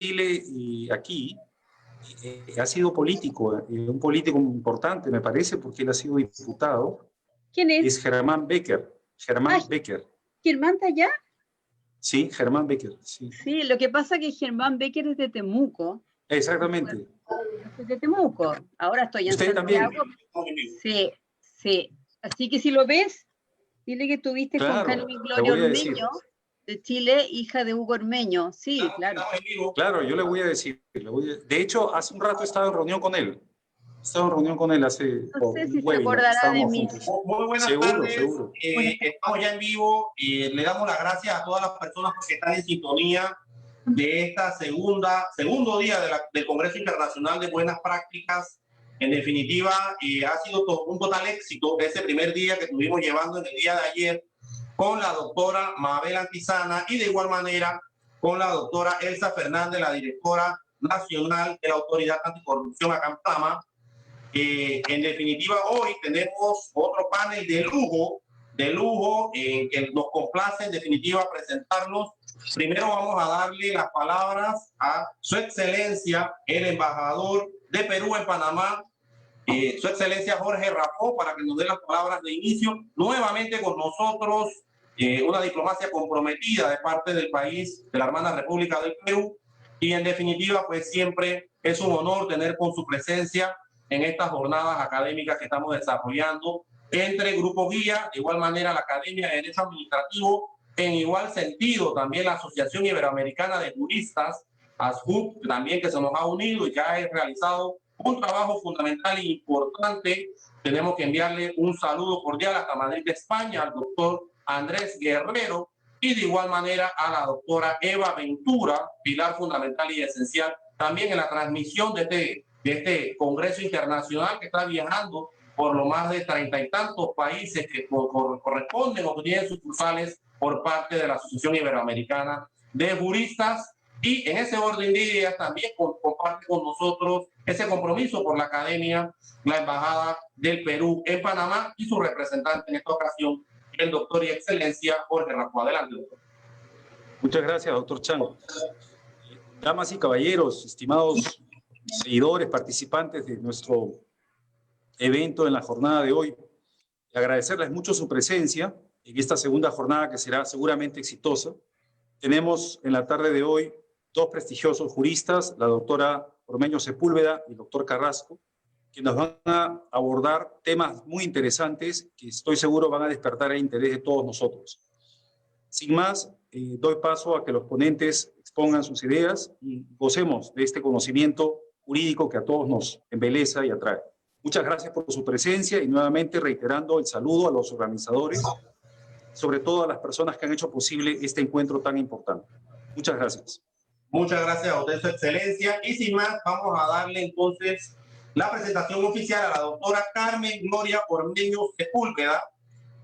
Chile y aquí, ha sido político, un político importante, me parece, porque él ha sido diputado. ¿Quién es? Es Germán Becker. Germán Becker. ¿Germán está allá? Sí, Germán Becker. Sí, sí, lo que pasa es que Germán Becker es de Temuco. exactamente. Es de Temuco. Ahora estoy en ¿Usted Santiago. también? Sí, sí. Así que si lo ves, dile que tuviste con Claro, Carmen le Gloria voy a decir. Ormeño, de Chile, hija de Hugo Ormeño. Sí, claro. Claro, yo le voy a decir. De hecho, hace un rato estaba en reunión con él. Estaba en reunión con él No por sé un si se webinar. acordará de Estábamos mí. juntos. Muy buenas Seguro, tardes. seguro. Estamos ya en vivo y le damos las gracias a todas las personas que están en sintonía de esta segundo día del Congreso Internacional de Buenas Prácticas. En definitiva, ha sido un total éxito ese primer día que estuvimos llevando en el día de ayer con la doctora Mabel Antizana y de igual manera con la doctora Elsa Fernández, la directora nacional de la Autoridad Anticorrupción acá en Panamá. En definitiva, hoy tenemos otro panel de lujo, que nos complace en definitiva presentarlos. Primero vamos a darle las palabras a Su Excelencia, el embajador de Perú en Panamá, Su Excelencia Jorge Rafó, para que nos dé las palabras de inicio. Nuevamente con nosotros, una diplomacia comprometida de parte del país, de la hermana República del Perú, y en definitiva, pues siempre es un honor tener con su presencia en estas jornadas académicas que estamos desarrollando entre Grupo Guía, de igual manera la Academia de Derecho Administrativo, en igual sentido también la Asociación Iberoamericana de Juristas, ASJUP, también que se nos ha unido y ya ha realizado un trabajo fundamental e importante. Tenemos que enviarle un saludo cordial hasta Madrid, España, al doctor Andrés Guerrero, y de igual manera a la doctora Eva Ventura, pilar fundamental y esencial también en la transmisión de este Congreso Internacional que está viajando por lo más de 30 y tantos países que corresponden o que tienen sucursales por parte de la Asociación Iberoamericana de Juristas. Y en ese orden de ideas también comparte con nosotros ese compromiso por la Academia, la Embajada del Perú en Panamá y su representante en esta ocasión, el doctor y excelencia Jorge Rafó. Adelante, doctor. Muchas gracias, doctor Chan. Damas y caballeros, estimados seguidores, participantes de nuestro evento en la jornada de hoy, agradecerles mucho su presencia en esta segunda jornada que será seguramente exitosa. Tenemos en la tarde de hoy dos prestigiosos juristas, la doctora Ormeño Sepúlveda y el doctor Carrasco, que nos van a abordar temas muy interesantes que estoy seguro van a despertar el interés de todos nosotros. Sin más, doy paso a que los ponentes expongan sus ideas y gocemos de este conocimiento jurídico que a todos nos embeleza y atrae. Muchas gracias por su presencia y nuevamente reiterando el saludo a los organizadores, sobre todo a las personas que han hecho posible este encuentro tan importante. Muchas gracias. Muchas gracias a usted, Su Excelencia. Y sin más, vamos a darle entonces la presentación oficial a la doctora Carmen Gloria Ormeño Sepúlveda,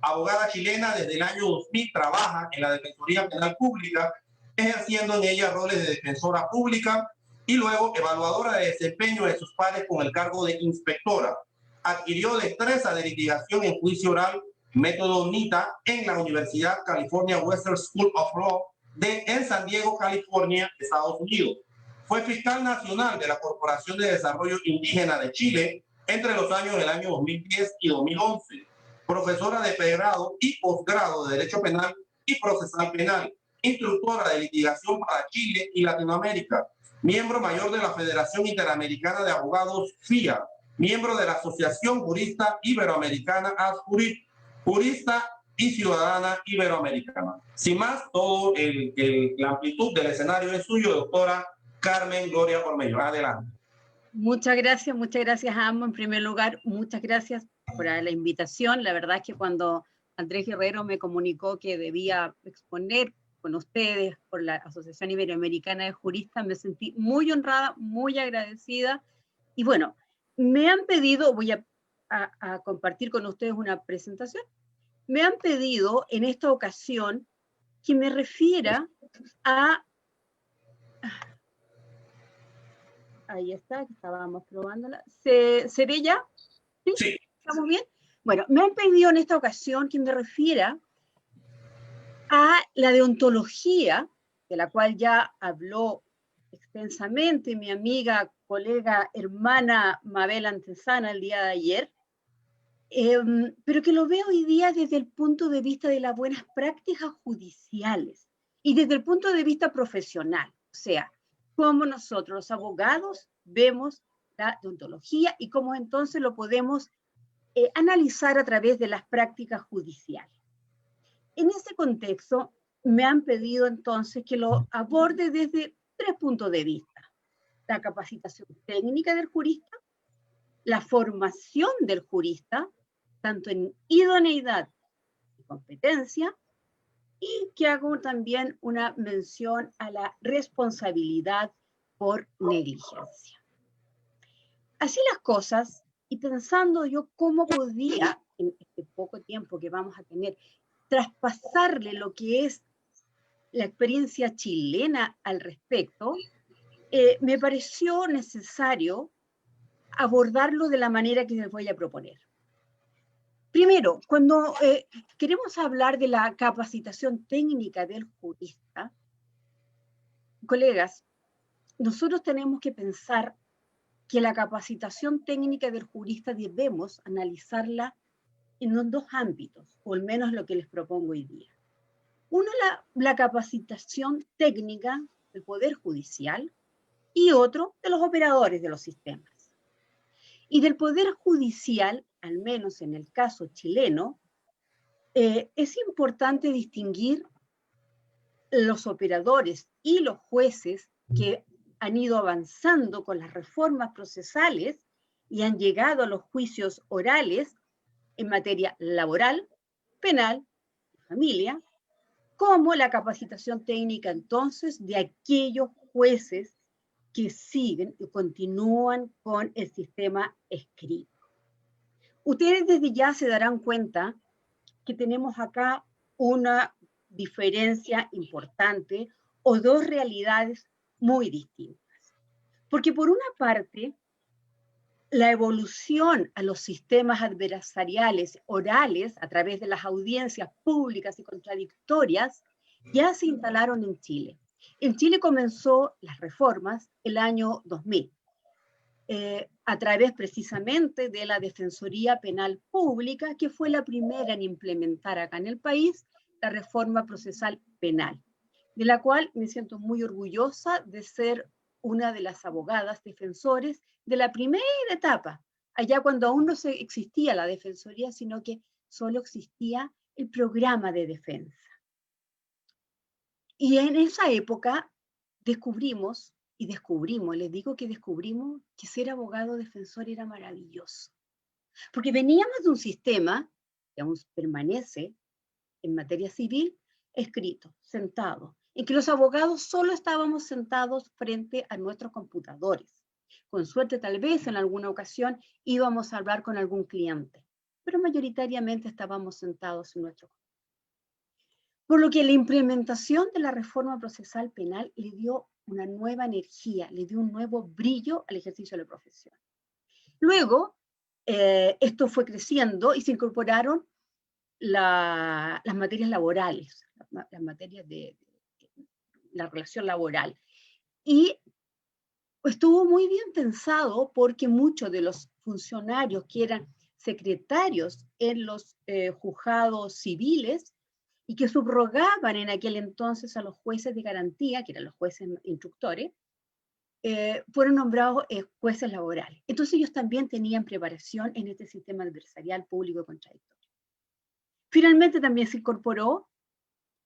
abogada chilena. Desde el año 2000 trabaja en la Defensoría Penal Pública, ejerciendo en ella roles de defensora pública y luego evaluadora de desempeño de sus pares con el cargo de inspectora. Adquirió destreza de litigación en juicio oral, método NITA, en la Universidad California Western School of Law en San Diego, California, Estados Unidos. Fue fiscal nacional de la Corporación de Desarrollo Indígena de Chile entre los años del año 2010 y 2011. Profesora de pregrado y posgrado de Derecho Penal y Procesal Penal. Instructora de litigación para Chile y Latinoamérica. Miembro mayor de la Federación Interamericana de Abogados, FIA. Miembro de la Asociación Jurista Iberoamericana, ASJURIT. Jurista y ciudadana iberoamericana. Sin más, la amplitud del escenario es suyo, doctora Carmen Gloria Ormeño. Adelante. Muchas gracias a ambos. En primer lugar, muchas gracias por la invitación. La verdad es que cuando Andrés Guerrero me comunicó que debía exponer con ustedes por la Asociación Iberoamericana de Juristas, me sentí muy honrada, muy agradecida. Y bueno, me han pedido, voy a compartir con ustedes una presentación. Me han pedido en esta ocasión que me refiera a... Ahí está, que estábamos probándola. ¿Se ve ya? ¿Sí? Sí. ¿Estamos bien? Bueno, me han pedido en esta ocasión que me refiera a la deontología, de la cual ya habló extensamente mi amiga, colega, hermana Mabel Antesana el día de ayer, pero que lo veo hoy día desde el punto de vista de las buenas prácticas judiciales y desde el punto de vista profesional, o sea, cómo nosotros los abogados vemos la deontología y cómo entonces lo podemos analizar a través de las prácticas judiciales. En ese contexto, me han pedido entonces que lo aborde desde 3 puntos de vista: la capacitación técnica del jurista, la formación del jurista, tanto en idoneidad y competencia, y que hago también una mención a la responsabilidad por negligencia. Así las cosas, y pensando yo cómo podía, en este poco tiempo que vamos a tener, traspasarle lo que es la experiencia chilena al respecto, me pareció necesario abordarlo de la manera que les voy a proponer. Primero, cuando queremos hablar de la capacitación técnica del jurista, colegas, nosotros tenemos que pensar que la capacitación técnica del jurista debemos analizarla en 2 ámbitos, o al menos lo que les propongo hoy día. Uno, la capacitación técnica del Poder Judicial, y otro, de los operadores de los sistemas. Y del Poder Judicial, al menos en el caso chileno, es importante distinguir los operadores y los jueces que han ido avanzando con las reformas procesales y han llegado a los juicios orales en materia laboral, penal y familia, como la capacitación técnica entonces de aquellos jueces que siguen y continúan con el sistema escrito. Ustedes desde ya se darán cuenta que tenemos acá una diferencia importante o 2 realidades muy distintas. Porque por una parte, la evolución a los sistemas adversariales orales a través de las audiencias públicas y contradictorias ya se instalaron en Chile. En Chile comenzó las reformas el año 2000, a través precisamente de la Defensoría Penal Pública, que fue la primera en implementar acá en el país la reforma procesal penal, de la cual me siento muy orgullosa de ser una de las abogadas defensores de la primera etapa, allá cuando aún no existía la Defensoría, sino que solo existía el programa de defensa. Y en esa época descubrimos, les digo que descubrimos que ser abogado defensor era maravilloso. Porque veníamos de un sistema que aún permanece en materia civil, escrito, sentado, en que los abogados solo estábamos sentados frente a nuestros computadores. Con suerte, tal vez en alguna ocasión íbamos a hablar con algún cliente, pero mayoritariamente estábamos sentados en nuestro computador. Por lo que la implementación de la reforma procesal penal le dio una nueva energía, le dio un nuevo brillo al ejercicio de la profesión. Luego, esto fue creciendo y se incorporaron las materias laborales, las materias de la relación laboral. Y estuvo muy bien pensado porque muchos de los funcionarios que eran secretarios en los juzgados civiles y que subrogaban en aquel entonces a los jueces de garantía, que eran los jueces instructores, fueron nombrados jueces laborales. Entonces ellos también tenían preparación en este sistema adversarial público contradictorio. Finalmente también se incorporó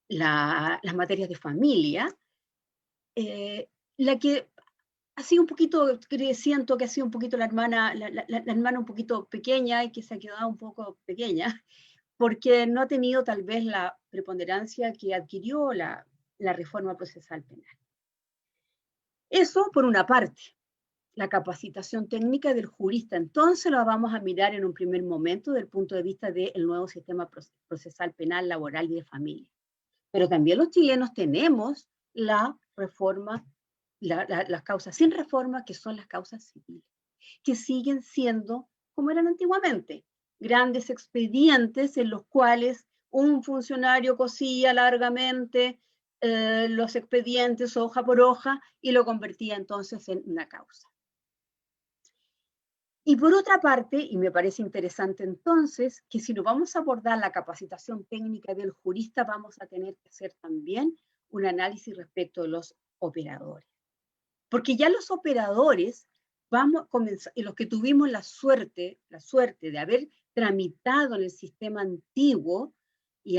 las materias de familia, la que ha sido un poquito, siento que ha sido un poquito la hermana un poquito pequeña y que se ha quedado un poco pequeña, porque no ha tenido tal vez la preponderancia que adquirió la reforma procesal penal. Eso por una parte, la capacitación técnica del jurista. Entonces la vamos a mirar en un primer momento desde el punto de vista del nuevo sistema procesal penal, laboral y de familia. Pero también los chilenos tenemos la reforma, las causas sin reforma, que son las causas civiles, que siguen siendo como eran antiguamente, grandes expedientes en los cuales un funcionario cosía largamente los expedientes hoja por hoja y lo convertía entonces en una causa. Y por otra parte, y me parece interesante entonces, que si nos vamos a abordar la capacitación técnica del jurista, vamos a tener que hacer también un análisis respecto de los operadores. Porque ya los operadores, y los que tuvimos la suerte de haber tramitado en el sistema antiguo y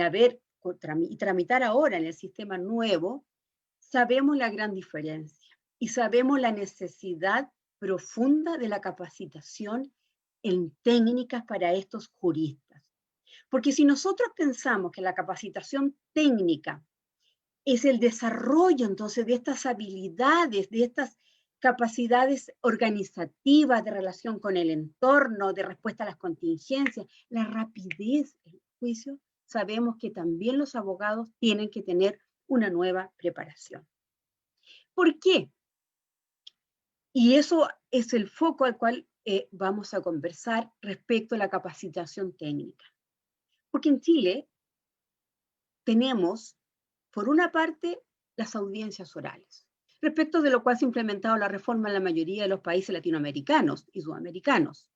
tramitar ahora en el sistema nuevo, sabemos la gran diferencia y sabemos la necesidad profunda de la capacitación en técnicas para estos juristas. Porque si nosotros pensamos que la capacitación técnica es el desarrollo entonces de estas habilidades, de estas capacidades organizativas de relación con el entorno, de respuesta a las contingencias, la rapidez del juicio, sabemos que también los abogados tienen que tener una nueva preparación. ¿Por qué? Y eso es el foco al cual vamos a conversar respecto a la capacitación técnica. Porque en Chile tenemos, por una parte, las audiencias orales, respecto de lo cual se ha implementado la reforma en la mayoría de los países latinoamericanos y sudamericanos.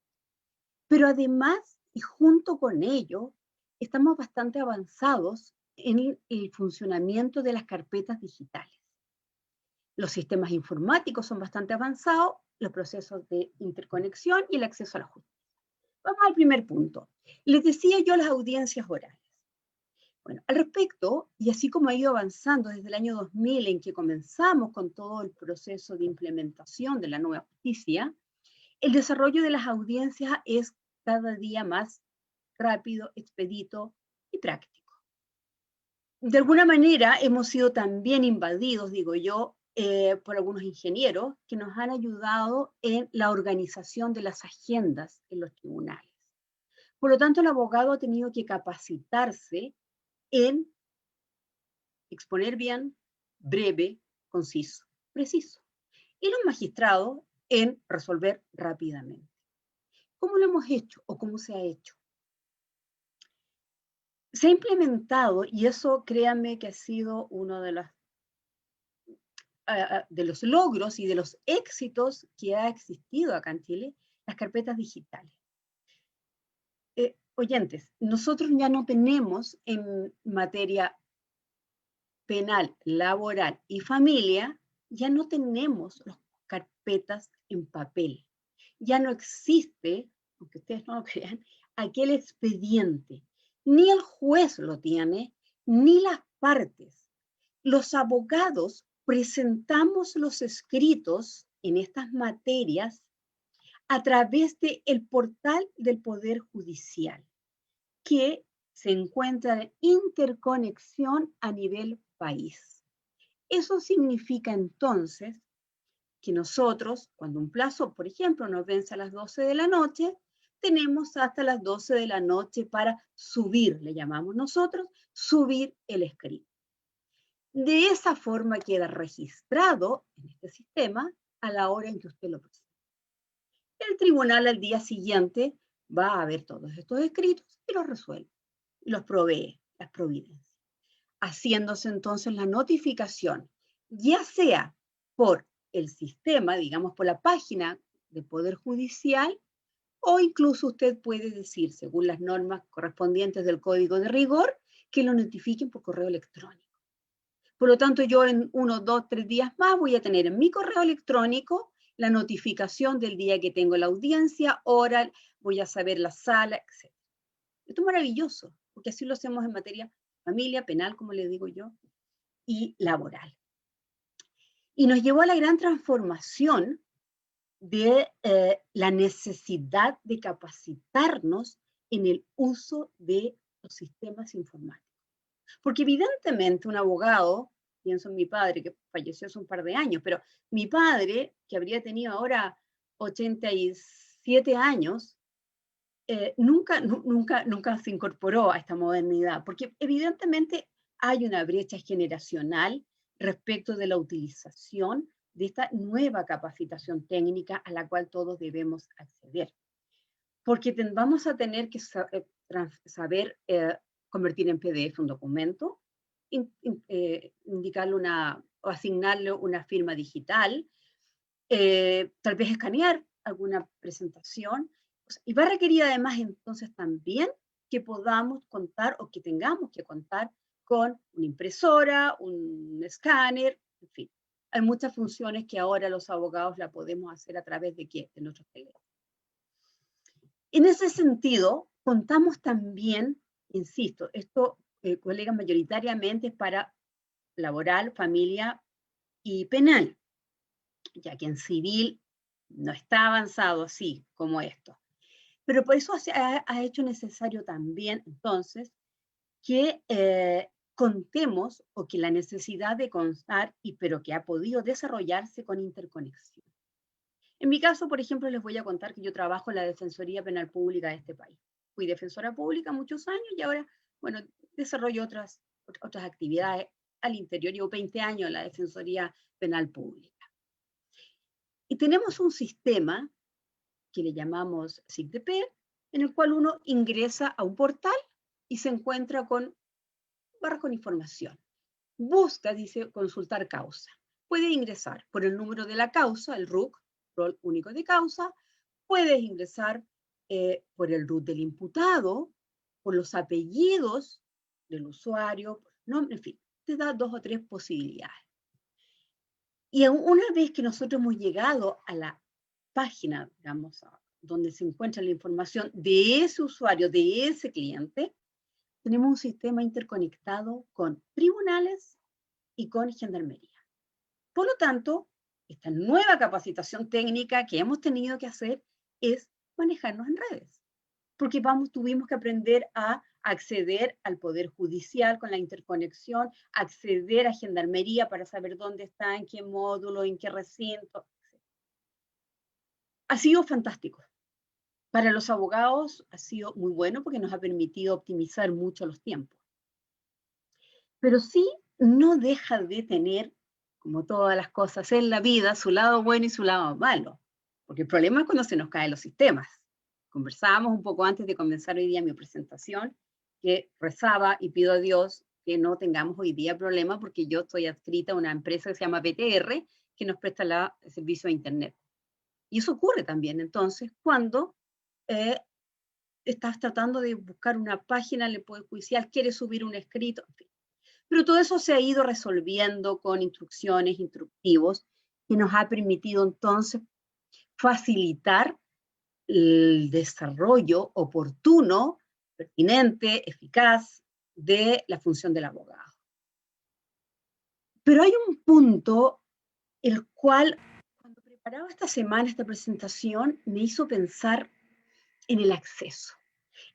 Pero además, y junto con ello, estamos bastante avanzados en el funcionamiento de las carpetas digitales. Los sistemas informáticos son bastante avanzados, los procesos de interconexión y el acceso a la justicia. Vamos al primer punto. Les decía yo las audiencias orales. Bueno, al respecto, y así como ha ido avanzando desde el año 2000 en que comenzamos con todo el proceso de implementación de la nueva justicia, el desarrollo de las audiencias es cada día más rápido, expedito y práctico. De alguna manera hemos sido también invadidos, digo yo, por algunos ingenieros que nos han ayudado en la organización de las agendas en los tribunales. Por lo tanto, el abogado ha tenido que capacitarse en exponer bien, breve, conciso, preciso. Y los magistrados en resolver rápidamente. ¿Cómo lo hemos hecho o cómo se ha hecho? Se ha implementado, y eso créanme que ha sido uno de los logros y de los éxitos que ha existido acá en Chile, las carpetas digitales. Oyentes, nosotros ya no tenemos en materia penal, laboral y familia, ya no tenemos las carpetas en papel. Ya no existe, aunque ustedes no lo crean, aquel expediente. Ni el juez lo tiene, ni las partes. Los abogados presentamos los escritos en estas materias a través del portal del Poder Judicial, que se encuentra en interconexión a nivel país. Eso significa entonces que nosotros, cuando un plazo, por ejemplo, nos vence a las 12 de la noche, tenemos hasta las 12 de la noche para subir, le llamamos nosotros, subir el escrito. De esa forma queda registrado en este sistema a la hora en que usted lo presenta. El tribunal al día siguiente va a ver todos estos escritos y los resuelve, y los provee, las providencias, haciéndose entonces la notificación, ya sea por el sistema, digamos por la página del Poder Judicial, o incluso usted puede decir, según las normas correspondientes del Código de Rigor, que lo notifiquen por correo electrónico. Por lo tanto, yo en 1, 2, 3 días más voy a tener en mi correo electrónico la notificación del día que tengo la audiencia, hora, voy a saber la sala, etc. Esto es maravilloso, porque así lo hacemos en materia familia, penal, como le digo yo, y laboral. Y nos llevó a la gran transformación de la necesidad de capacitarnos en el uso de los sistemas informáticos. Porque evidentemente un abogado, pienso en mi padre que falleció hace un par de años, pero mi padre, que habría tenido ahora 87 años, nunca se incorporó a esta modernidad, porque evidentemente hay una brecha generacional respecto de la utilización de esta nueva capacitación técnica a la cual todos debemos acceder. Porque vamos a tener que saber convertir en PDF un documento, indicarle o asignarle una firma digital, tal vez escanear alguna presentación, y va a requerir además entonces también que podamos contar o que tengamos que contar con una impresora, un escáner, en fin. Hay muchas funciones que ahora los abogados la podemos hacer a través de nuestros teléfonos. En ese sentido, contamos también, insisto, esto, colegas, mayoritariamente es para laboral, familia y penal, ya que en civil no está avanzado así como esto. Pero por eso ha hecho necesario también, entonces, que contemos, o que la necesidad de constar, pero que ha podido desarrollarse con interconexión. En mi caso, por ejemplo, les voy a contar que yo trabajo en la Defensoría Penal Pública de este país. Fui defensora pública muchos años y ahora, bueno, desarrollo otras actividades al interior. Llevo 20 años en la Defensoría Penal Pública. Y tenemos un sistema que le llamamos SIGDP, en el cual uno ingresa a un portal y se encuentra con barras con información. Busca, dice, consultar causa. Puede ingresar por el número de la causa, el RUC, rol único de causa. Puedes ingresar por el RUC del imputado, por los apellidos del usuario, nombre, en fin, te da 2 o 3 posibilidades. Y una vez que nosotros hemos llegado a la página, digamos, donde se encuentra la información de ese usuario, de ese cliente, tenemos un sistema interconectado con tribunales y con gendarmería. Por lo tanto, esta nueva capacitación técnica que hemos tenido que hacer es manejarnos en redes, porque tuvimos que aprender a acceder al Poder Judicial con la interconexión, acceder a gendarmería para saber dónde está, en qué módulo, en qué recinto. Ha sido fantástico. Para los abogados ha sido muy bueno porque nos ha permitido optimizar mucho los tiempos. Pero sí no deja de tener, como todas las cosas en la vida, su lado bueno y su lado malo. Porque el problema es cuando se nos caen los sistemas. Conversábamos un poco antes de comenzar hoy día mi presentación, que rezaba y pido a Dios que no tengamos hoy día problemas, porque yo estoy adscrita a una empresa que se llama PTR, que nos presta el servicio de Internet. Y eso ocurre también, entonces, cuando estás tratando de buscar una página en el Poder Judicial, quieres subir un escrito, en fin. Pero todo eso se ha ido resolviendo con instrucciones, instructivos, que nos ha permitido entonces facilitar el desarrollo oportuno, pertinente, eficaz de la función del abogado. Pero hay un punto el cual, cuando preparaba esta semana esta presentación, me hizo pensar en el acceso.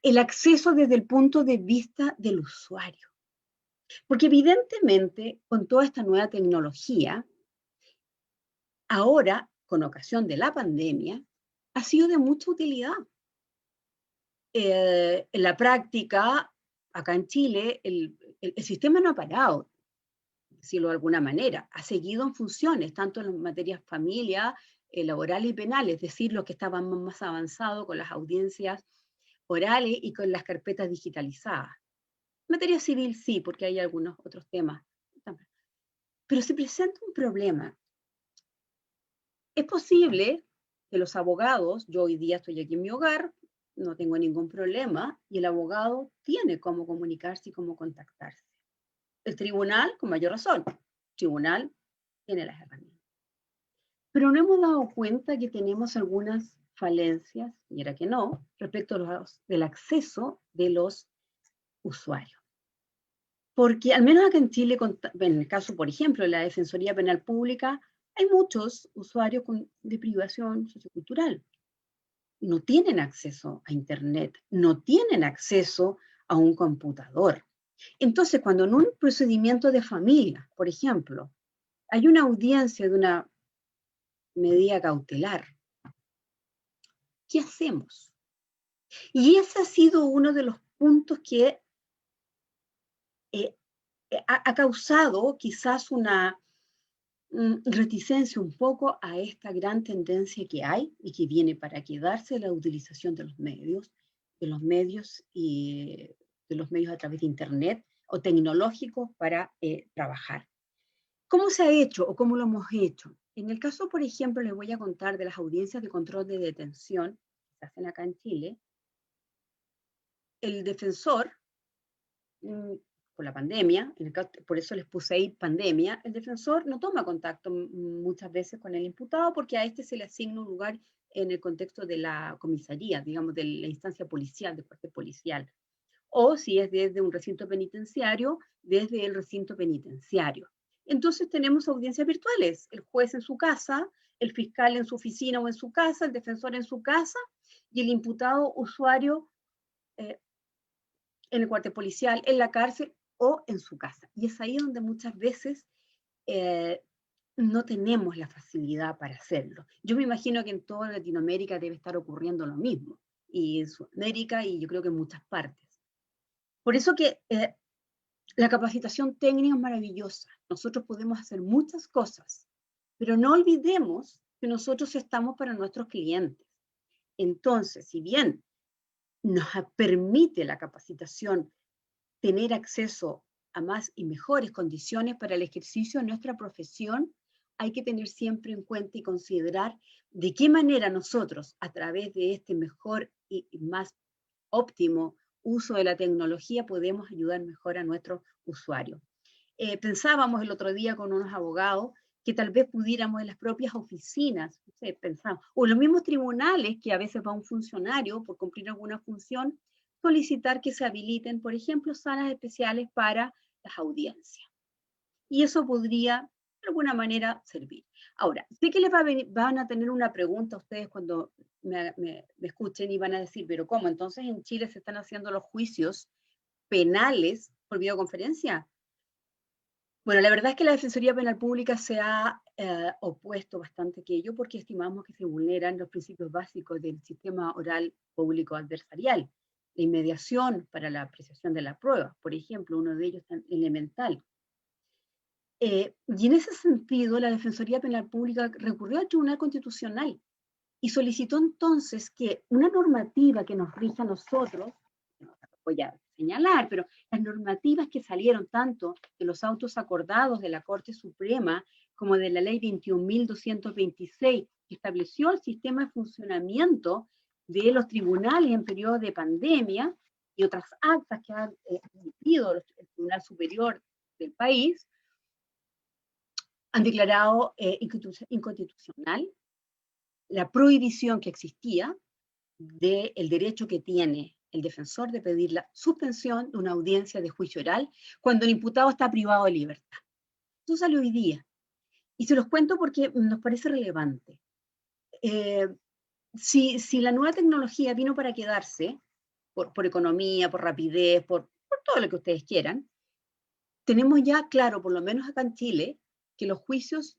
El acceso desde el punto de vista del usuario. Porque evidentemente, con toda esta nueva tecnología, ahora, con ocasión de la pandemia, ha sido de mucha utilidad. En la práctica, acá en Chile, el sistema no ha parado, decirlo de alguna manera, ha seguido en funciones, tanto en materias familia, laboral y penal, es decir, los que estaban más avanzados con las audiencias orales y con las carpetas digitalizadas. En materia civil sí, porque hay algunos otros temas. Pero se presenta un problema. Es posible que los abogados, yo hoy día estoy aquí en mi hogar, no tengo ningún problema, y el abogado tiene cómo comunicarse y cómo contactarse. El tribunal, con mayor razón, el tribunal tiene las herramientas. Pero no hemos dado cuenta que tenemos algunas falencias, y era que no, respecto del acceso de los usuarios. Porque al menos acá en Chile, en el caso, por ejemplo, de la Defensoría Penal Pública, hay muchos usuarios de privación sociocultural. No tienen acceso a Internet, no tienen acceso a un computador. Entonces, cuando en un procedimiento de familia, por ejemplo, hay una audiencia de una medida cautelar, ¿qué hacemos? Y ese ha sido uno de los puntos que ha causado quizás una reticencia un poco a esta gran tendencia que hay y que viene para quedarse, la utilización de los medios y de los medios a través de Internet o tecnológicos para trabajar. ¿Cómo se ha hecho o cómo lo hemos hecho? En el caso, por ejemplo, les voy a contar de las audiencias de control de detención que se hacen acá en Chile. El defensor, por la pandemia, en el caso, por eso les puse ahí pandemia, el defensor no toma contacto muchas veces con el imputado porque a este se le asigna un lugar en el contexto de la comisaría, digamos, de la instancia policial, del cuartel policial. O si es desde un recinto penitenciario, desde el recinto penitenciario. Entonces tenemos audiencias virtuales, el juez en su casa, el fiscal en su oficina o en su casa, el defensor en su casa y el imputado usuario en el cuartel policial, en la cárcel o en su casa. Y es ahí donde muchas veces no tenemos la facilidad para hacerlo. Yo me imagino que en toda Latinoamérica debe estar ocurriendo lo mismo, y en Sudamérica y yo creo que en muchas partes. Por eso que la capacitación técnica es maravillosa. Nosotros podemos hacer muchas cosas, pero no olvidemos que nosotros estamos para nuestros clientes. Entonces, si bien nos permite la capacitación tener acceso a más y mejores condiciones para el ejercicio de nuestra profesión, hay que tener siempre en cuenta y considerar de qué manera nosotros, a través de este mejor y más óptimo uso de la tecnología, podemos ayudar mejor a nuestros usuarios. Pensábamos el otro día con unos abogados que tal vez pudiéramos en las propias oficinas, no sé, pensamos, o en los mismos tribunales, que a veces va un funcionario por cumplir alguna función, solicitar que se habiliten, por ejemplo, salas especiales para las audiencias. Y eso podría, de alguna manera, servir. Ahora, sé que les van a tener una pregunta a ustedes cuando me escuchen y van a decir, pero ¿cómo? Entonces en Chile se están haciendo los juicios penales por videoconferencia. Bueno, la verdad es que la Defensoría Penal Pública se ha opuesto bastante a aquello porque estimamos que se vulneran los principios básicos del sistema oral público adversarial. La inmediación para la apreciación de la prueba, por ejemplo, uno de ellos tan elemental. Y en ese sentido, la Defensoría Penal Pública recurrió al Tribunal Constitucional y solicitó entonces que una normativa que nos rija a nosotros, no voy a señalar, pero las normativas que salieron tanto de los autos acordados de la Corte Suprema como de la Ley 21.226, que estableció el sistema de funcionamiento de los tribunales en periodo de pandemia y otras actas que ha emitido el Tribunal Superior del país, han declarado inconstitucional la prohibición que existía del derecho que tiene el defensor de pedir la suspensión de una audiencia de juicio oral cuando el imputado está privado de libertad. Eso salió hoy día. Y se los cuento porque nos parece relevante. Si la nueva tecnología vino para quedarse, por economía, por rapidez, por todo lo que ustedes quieran, tenemos ya claro, por lo menos acá en Chile, que los juicios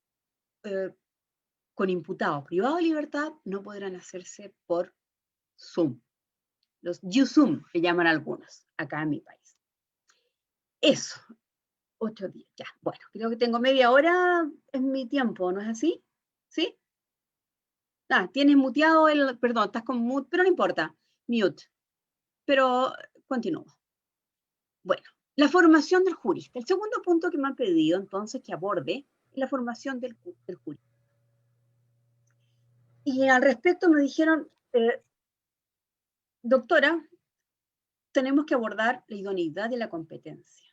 con imputados privados de libertad no podrán hacerse por Zoom. Los YouZoom, que llaman algunos, acá en mi país. Eso, 8 días, ya. Bueno, creo que tengo media hora en mi tiempo, ¿no es así? ¿Sí? Tienes muteado perdón, estás con mute, pero no importa, mute. Pero continúo. Bueno, la formación del jurista. El segundo punto que me han pedido entonces que aborde es la formación del jurista. Y al respecto me dijeron, doctora, tenemos que abordar la idoneidad de la competencia.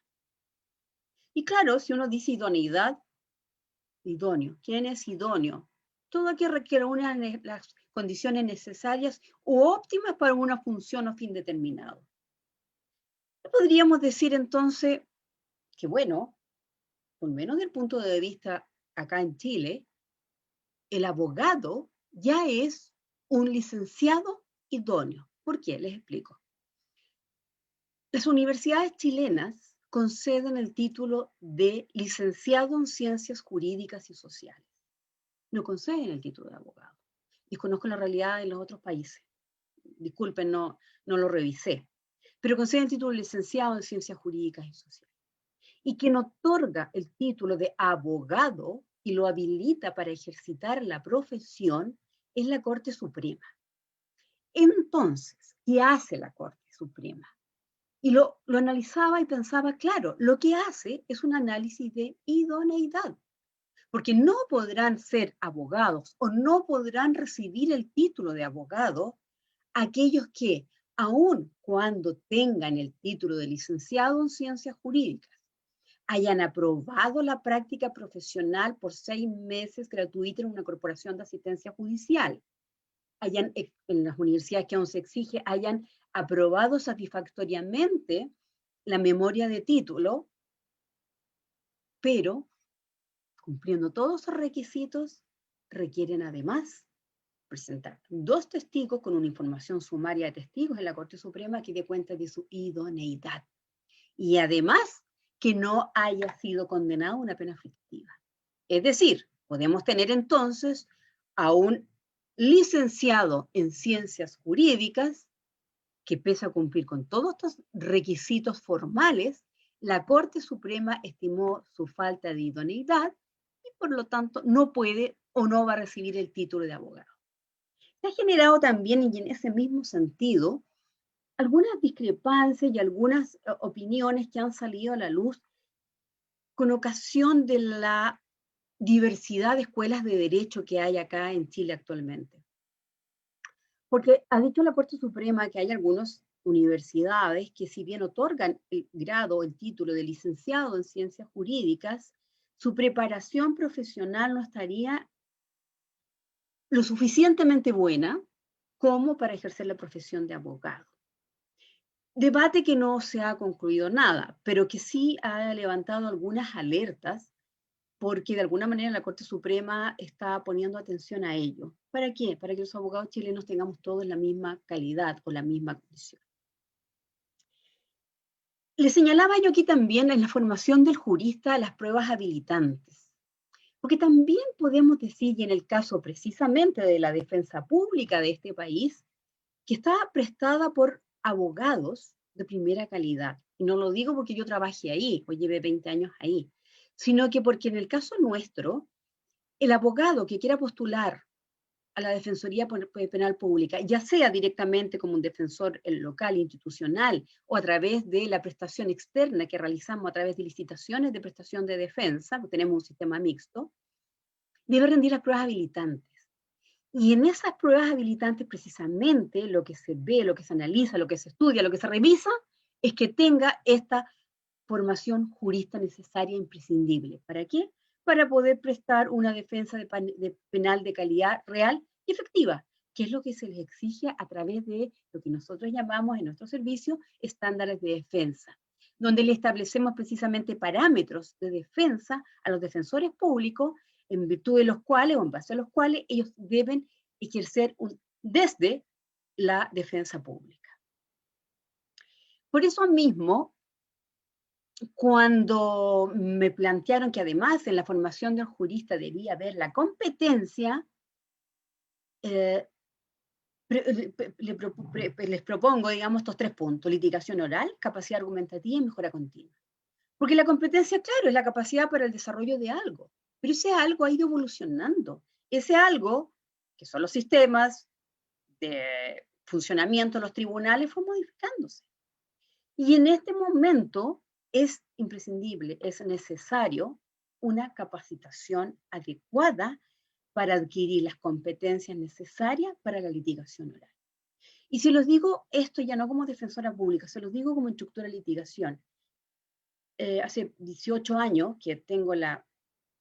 Y claro, si uno dice idoneidad, idóneo. ¿Quién es idóneo? Todo aquel que reúne las condiciones necesarias u óptimas para una función o fin determinado. Podríamos decir entonces que, bueno, por menos del punto de vista acá en Chile, el abogado ya es un licenciado idóneo. ¿Por qué? Les explico. Las universidades chilenas conceden el título de licenciado en Ciencias Jurídicas y Sociales. No conceden el título de abogado. Desconozco la realidad de los otros países. Disculpen, no lo revisé. Pero conceden el título de licenciado en Ciencias Jurídicas y Sociales. Y quien otorga el título de abogado y lo habilita para ejercitar la profesión es la Corte Suprema. Entonces, ¿qué hace la Corte Suprema? Y lo analizaba y pensaba, claro, lo que hace es un análisis de idoneidad, porque no podrán ser abogados o no podrán recibir el título de abogado aquellos que, aun cuando tengan el título de licenciado en ciencias jurídicas, hayan aprobado la práctica profesional por 6 meses gratuita en una corporación de asistencia judicial, hayan, en las universidades que aún se exige, hayan aprobado satisfactoriamente la memoria de título, pero cumpliendo todos esos requisitos, requieren además presentar 2 testigos con una información sumaria de testigos en la Corte Suprema que dé cuenta de su idoneidad. Y además, que no haya sido condenado a una pena fictiva. Es decir, podemos tener entonces a un licenciado en ciencias jurídicas que pese a cumplir con todos estos requisitos formales, la Corte Suprema estimó su falta de idoneidad y por lo tanto no puede o no va a recibir el título de abogado. Se ha generado también, y en ese mismo sentido, algunas discrepancias y algunas opiniones que han salido a la luz con ocasión de la diversidad de escuelas de derecho que hay acá en Chile actualmente. Porque ha dicho la Corte Suprema que hay algunas universidades que si bien otorgan el grado, el título de licenciado en ciencias jurídicas, su preparación profesional no estaría lo suficientemente buena como para ejercer la profesión de abogado. Debate que no se ha concluido nada, pero que sí ha levantado algunas alertas porque de alguna manera la Corte Suprema está poniendo atención a ello. ¿Para qué? Para que los abogados chilenos tengamos todos la misma calidad o la misma condición. Le señalaba yo aquí también en la formación del jurista las pruebas habilitantes, porque también podemos decir, y en el caso precisamente de la defensa pública de este país, que está prestada por abogados de primera calidad. Y no lo digo porque yo trabajé ahí, o llevé 20 años ahí, sino que porque en el caso nuestro, el abogado que quiera postular a la Defensoría Penal Pública, ya sea directamente como un defensor local, institucional, o a través de la prestación externa que realizamos a través de licitaciones de prestación de defensa, porque tenemos un sistema mixto, debe rendir las pruebas habilitantes. Y en esas pruebas habilitantes precisamente lo que se ve, lo que se analiza, lo que se estudia, lo que se revisa, es que tenga esta formación jurista necesaria e imprescindible. ¿Para qué? Para poder prestar una defensa penal de calidad real y efectiva, que es lo que se les exige a través de lo que nosotros llamamos en nuestro servicio estándares de defensa, donde le establecemos precisamente parámetros de defensa a los defensores públicos, en virtud de los cuales o en base a los cuales ellos deben ejercer desde la defensa pública. Por eso mismo, cuando me plantearon que además en la formación del jurista debía haber la competencia, les propongo, digamos, estos 3 puntos: litigación oral, capacidad argumentativa y mejora continua. Porque la competencia, claro, es la capacidad para el desarrollo de algo, pero ese algo ha ido evolucionando. Ese algo, que son los sistemas de funcionamiento de los tribunales, fue modificándose. Y en este momento es imprescindible, es necesario una capacitación adecuada para adquirir las competencias necesarias para la litigación oral. Y si los digo esto ya no como defensora pública, se los digo como instructora de litigación. Hace 18 años que tengo la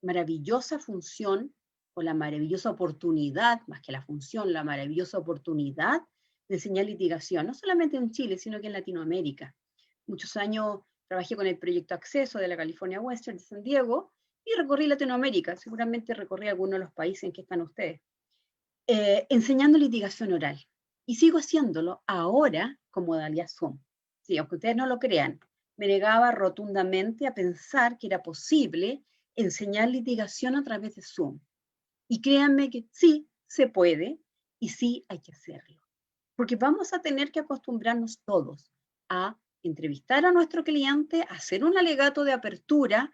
maravillosa función o la maravillosa oportunidad, más que la función, la maravillosa oportunidad de enseñar litigación, no solamente en Chile, sino que en Latinoamérica. Muchos años trabajé con el proyecto Acceso de la California Western de San Diego y recorrí Latinoamérica, seguramente recorrí algunos de los países en que están ustedes, enseñando litigación oral. Y sigo haciéndolo ahora con modalidad Zoom. Sí, aunque ustedes no lo crean, me negaba rotundamente a pensar que era posible enseñar litigación a través de Zoom. Y créanme que sí, se puede y sí hay que hacerlo. Porque vamos a tener que acostumbrarnos todos a entrevistar a nuestro cliente, a hacer un alegato de apertura,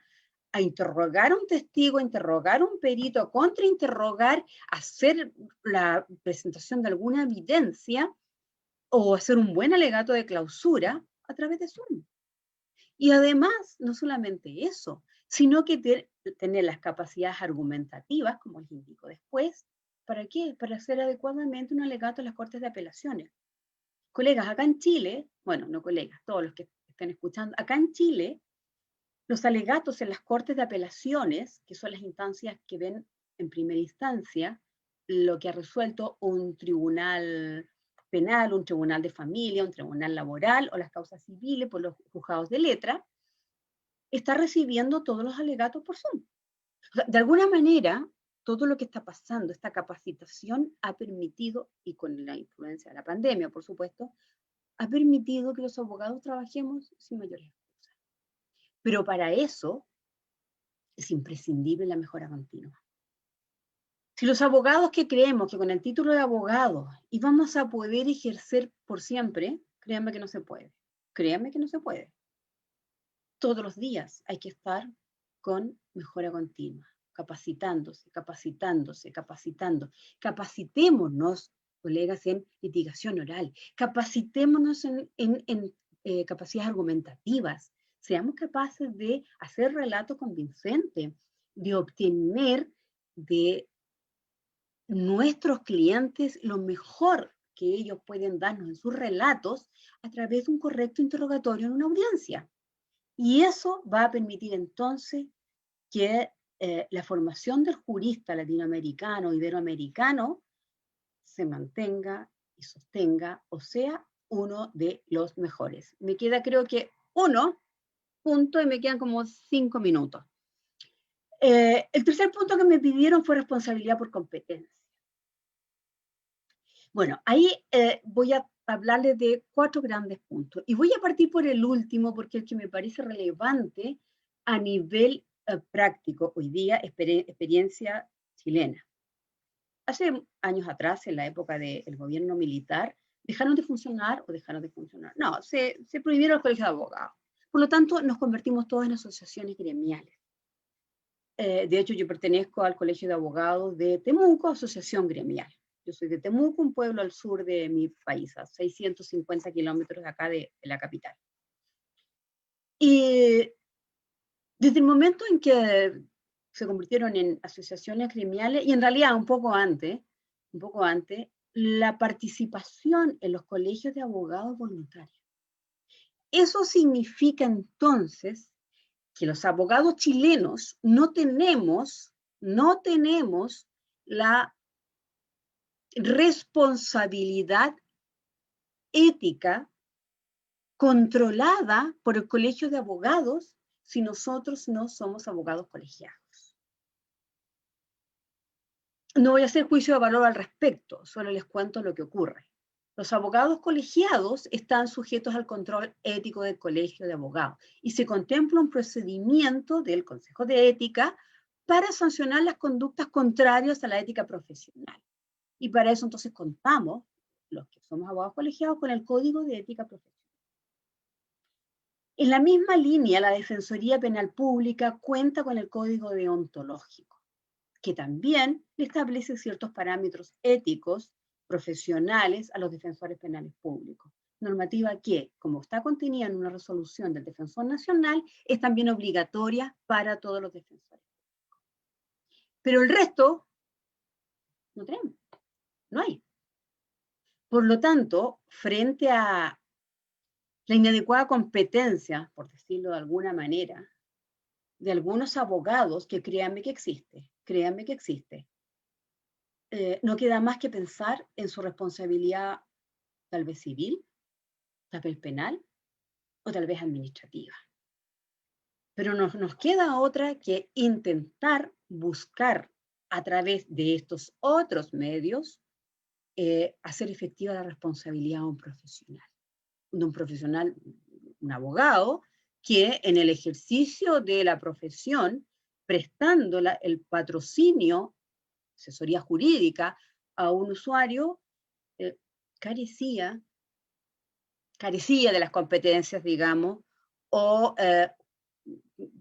a interrogar a un testigo, a interrogar a un perito, a contrainterrogar, a hacer la presentación de alguna evidencia o hacer un buen alegato de clausura a través de Zoom. Y además, no solamente eso, sino que tener las capacidades argumentativas, como les indico después. ¿Para qué? Para hacer adecuadamente un alegato a las Cortes de Apelaciones. Colegas, acá en Chile, bueno, no colegas, todos los que estén escuchando, acá en Chile, los alegatos en las Cortes de Apelaciones, que son las instancias que ven en primera instancia lo que ha resuelto un tribunal penal, un tribunal de familia, un tribunal laboral o las causas civiles por los juzgados de letra, está recibiendo todos los alegatos por Zoom. O sea, de alguna manera, todo lo que está pasando, esta capacitación ha permitido, y con la influencia de la pandemia, por supuesto, ha permitido que los abogados trabajemos sin mayores excusas. Pero para eso es imprescindible la mejora continua. Si los abogados que creemos que con el título de abogado íbamos a poder ejercer por siempre, créanme que no se puede. Créanme que no se puede. Todos los días hay que estar con mejora continua, capacitándose, capacitándose, capacitando. Capacitémonos, colegas, en litigación oral. Capacitémonos en capacidades argumentativas. Seamos capaces de hacer relatos convincentes, de obtener de nuestros clientes lo mejor que ellos pueden darnos en sus relatos a través de un correcto interrogatorio en una audiencia. Y eso va a permitir entonces que la formación del jurista latinoamericano, iberoamericano, se mantenga y sostenga, o sea, uno de los mejores. Me queda, creo que, uno punto y me quedan como 5 minutos. El tercer punto que me pidieron fue responsabilidad por competencia. Bueno, ahí voy a hablarles de 4 grandes puntos. Y voy a partir por el último, porque es el que me parece relevante a nivel práctico hoy día, experiencia chilena. Hace años atrás, en la época del gobierno militar, dejaron de funcionar. No, se prohibieron los colegios de abogados. Por lo tanto, nos convertimos todos en asociaciones gremiales. De hecho, yo pertenezco al Colegio de Abogados de Temuco, asociación gremial. Yo soy de Temuco, un pueblo al sur de mi país, a 650 kilómetros de acá de la capital. Y desde el momento en que se convirtieron en asociaciones gremiales, y en realidad un poco antes, la participación en los colegios de abogados voluntarios. Eso significa entonces que los abogados chilenos no tenemos la responsabilidad ética controlada por el Colegio de Abogados si nosotros no somos abogados colegiados. No voy a hacer juicio de valor al respecto, solo les cuento lo que ocurre. Los abogados colegiados están sujetos al control ético del Colegio de Abogados y se contempla un procedimiento del Consejo de Ética para sancionar las conductas contrarias a la ética profesional. Y para eso entonces contamos, los que somos abogados colegiados, con el Código de Ética Profesional. En la misma línea, la Defensoría Penal Pública cuenta con el Código Deontológico, que también le establece ciertos parámetros éticos profesionales a los defensores penales públicos. Normativa que, como está contenida en una resolución del Defensor Nacional, es también obligatoria para todos los defensores públicos. Pero el resto, no tenemos, no hay. Por lo tanto, frente a la inadecuada competencia, por decirlo de alguna manera, de algunos abogados, que créanme que existe, no queda más que pensar en su responsabilidad tal vez civil, tal vez penal o tal vez administrativa. Pero nos queda otra que intentar buscar a través de estos otros medios hacer efectiva la responsabilidad de un profesional, un abogado, que en el ejercicio de la profesión, prestando el patrocinio, asesoría jurídica a un usuario, carecía de las competencias, digamos, o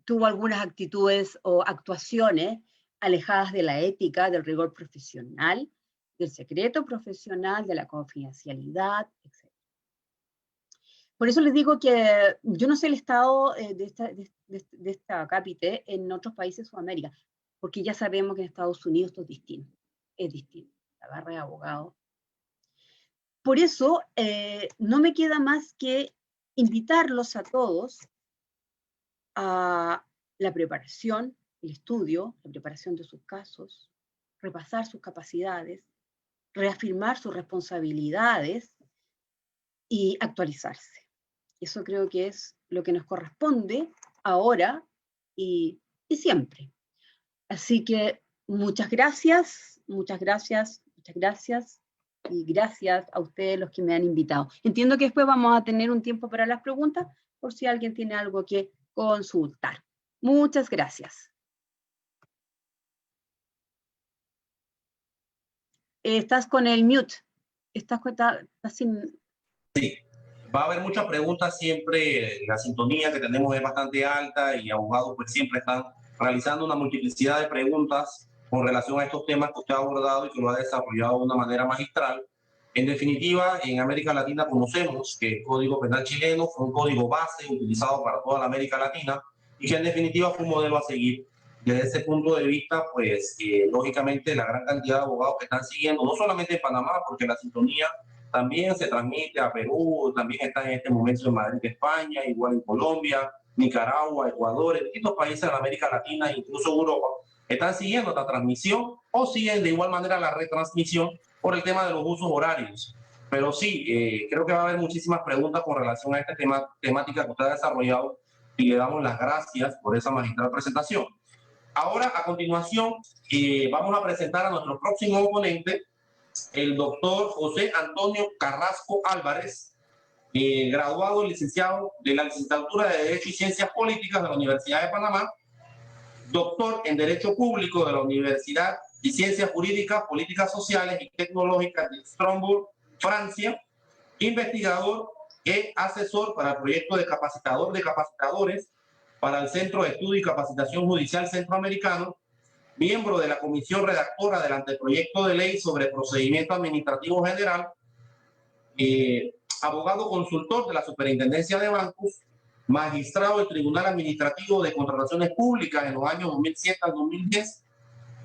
tuvo algunas actitudes o actuaciones alejadas de la ética, del rigor profesional, del secreto profesional, de la confidencialidad, etc. Por eso les digo que yo no sé el estado de esta cápite en otros países de Sudamérica, porque ya sabemos que en Estados Unidos esto es distinto, la barra de abogados. Por eso no me queda más que invitarlos a todos a la preparación, el estudio, la preparación de sus casos, repasar sus capacidades, reafirmar sus responsabilidades y actualizarse. Eso creo que es lo que nos corresponde ahora y siempre. Así que muchas gracias, muchas gracias, muchas gracias. Y gracias a ustedes los que me han invitado. Entiendo que después vamos a tener un tiempo para las preguntas, por si alguien tiene algo que consultar. Muchas gracias. Estás con el mute. Estás sin... Sí, va a haber muchas preguntas siempre. La sintonía que tenemos es bastante alta y abogados pues siempre están realizando una multiplicidad de preguntas con relación a estos temas que usted ha abordado y que lo ha desarrollado de una manera magistral. En definitiva, en América Latina conocemos que el Código Penal chileno fue un código base utilizado para toda la América Latina y que en definitiva fue un modelo a seguir. Desde ese punto de vista, pues lógicamente la gran cantidad de abogados que están siguiendo, no solamente en Panamá, porque la sintonía también se transmite a Perú, también está en este momento en Madrid, España, igual en Colombia, Nicaragua, Ecuador, en distintos países de América Latina, incluso Europa, están siguiendo esta transmisión o siguen de igual manera la retransmisión por el tema de los usos horarios. Pero sí, creo que va a haber muchísimas preguntas con relación a esta temática que usted ha desarrollado y le damos las gracias por esa magistral presentación. Ahora, a continuación, vamos a presentar a nuestro próximo oponente, el doctor José Antonio Carrasco Álvarez, graduado y licenciado de la licenciatura de Derecho y Ciencias Políticas de la Universidad de Panamá, doctor en Derecho Público de la Universidad de Ciencias Jurídicas, Políticas Sociales y Tecnológicas de Strasbourg, Francia, investigador y asesor para el proyecto de capacitador de capacitadores para el Centro de Estudio y Capacitación Judicial Centroamericano, miembro de la comisión redactora del anteproyecto de ley sobre procedimiento administrativo general, abogado consultor de la Superintendencia de Bancos, magistrado del Tribunal Administrativo de Contrataciones Públicas en los años 2007 al 2010,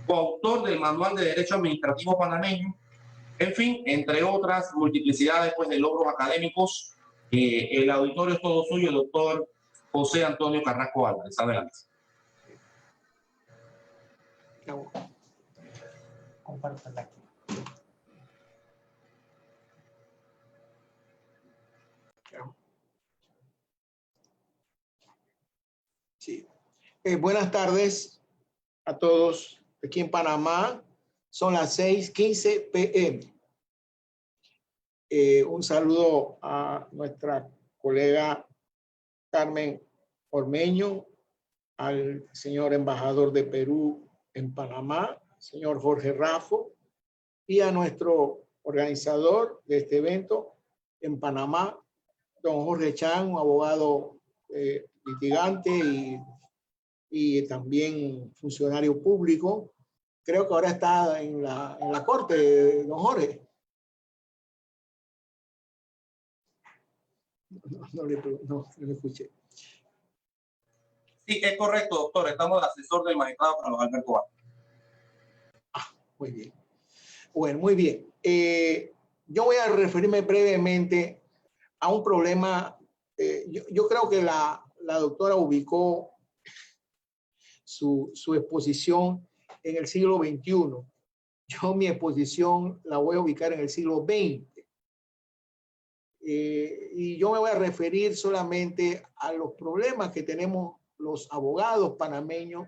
coautor del Manual de Derecho Administrativo Panameño, en fin, entre otras multiplicidades pues, de logros académicos. El auditorio es todo suyo, doctor José Antonio Carrasco Álvarez. Adelante. Compártela. Sí. Buenas tardes a todos aquí en Panamá. Son las 6:15 p.m. Un saludo a nuestra colega Carmen Ormeño, al señor embajador de Perú en Panamá, señor Jorge Raffo, y a nuestro organizador de este evento en Panamá, don Jorge Chan, un abogado litigante y también funcionario público. Creo que ahora está en la corte, don Jorge. No le escuché. Sí, es correcto, doctor. Estamos de asesor del magistrado Carlos Alberto Vázquez. Muy bien. Bueno, muy bien. Yo voy a referirme brevemente a un problema. Yo creo que la doctora ubicó su exposición en el siglo XXI. Yo mi exposición la voy a ubicar en el siglo XX. Y yo me voy a referir solamente a los problemas que tenemos los abogados panameños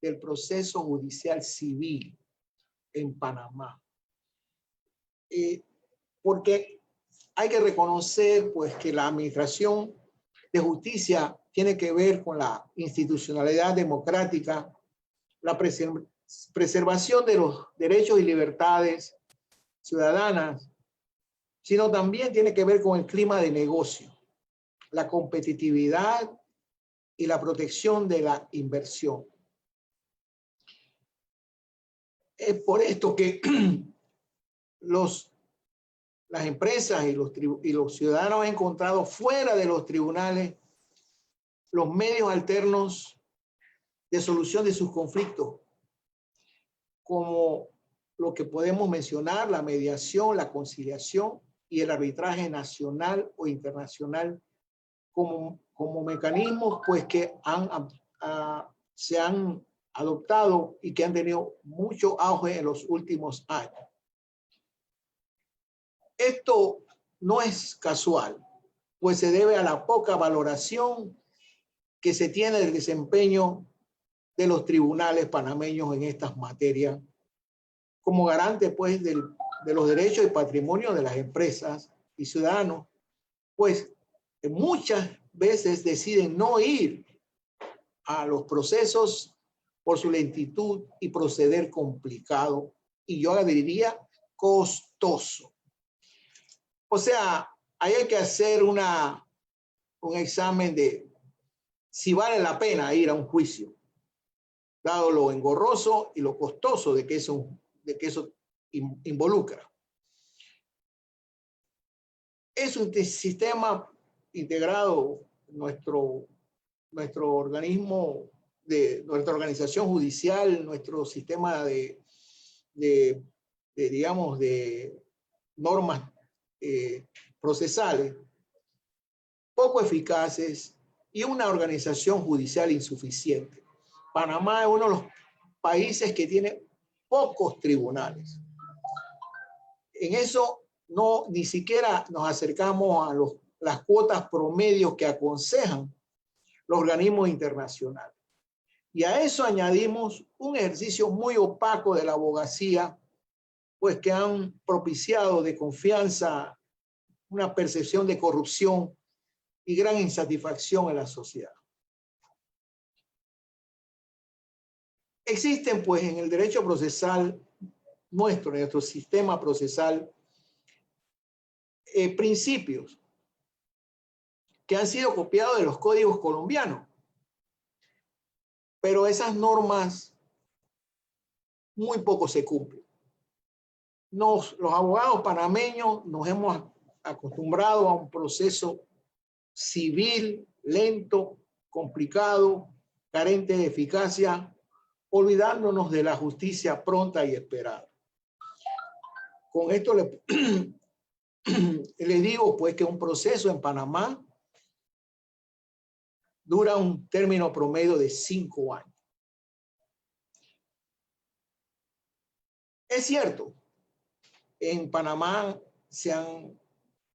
del proceso judicial civil en Panamá. Porque hay que reconocer pues, que la administración de justicia tiene que ver con la institucionalidad democrática, la preservación de los derechos y libertades ciudadanas, sino también tiene que ver con el clima de negocio, la competitividad y la protección de la inversión. Es por esto que los las empresas y los ciudadanos han encontrado fuera de los tribunales los medios alternos de solución de sus conflictos, como lo que podemos mencionar, la mediación, la conciliación y el arbitraje nacional o internacional como mecanismos pues, que se han adoptado y que han tenido mucho auge en los últimos años. Esto no es casual, pues se debe a la poca valoración que se tiene del desempeño de los tribunales panameños en estas materias, como garante pues de los derechos y patrimonio de las empresas y ciudadanos, pues muchas veces deciden no ir a los procesos por su lentitud y proceder complicado, y yo diría costoso. O sea, ahí hay que hacer un examen de si vale la pena ir a un juicio, dado lo engorroso y lo costoso de que eso involucra. Es un sistema integrado, nuestro organismo, nuestra organización judicial, nuestro sistema digamos, de normas procesales poco eficaces y una organización judicial insuficiente. Panamá es uno de los países que tiene pocos tribunales. En eso ni siquiera nos acercamos a las cuotas promedios que aconsejan los organismos internacionales. Y a eso añadimos un ejercicio muy opaco de la abogacía, pues que han propiciado de confianza una percepción de corrupción y gran insatisfacción en la sociedad. Existen, pues, en el derecho procesal nuestro sistema procesal, principios que han sido copiados de los códigos colombianos, pero esas normas muy poco se cumplen. Los abogados panameños nos hemos acostumbrado a un proceso civil lento, complicado, carente de eficacia, olvidándonos de la justicia pronta y esperada. Con esto les digo pues que un proceso en Panamá dura un término promedio de 5 años. Es cierto, en Panamá se han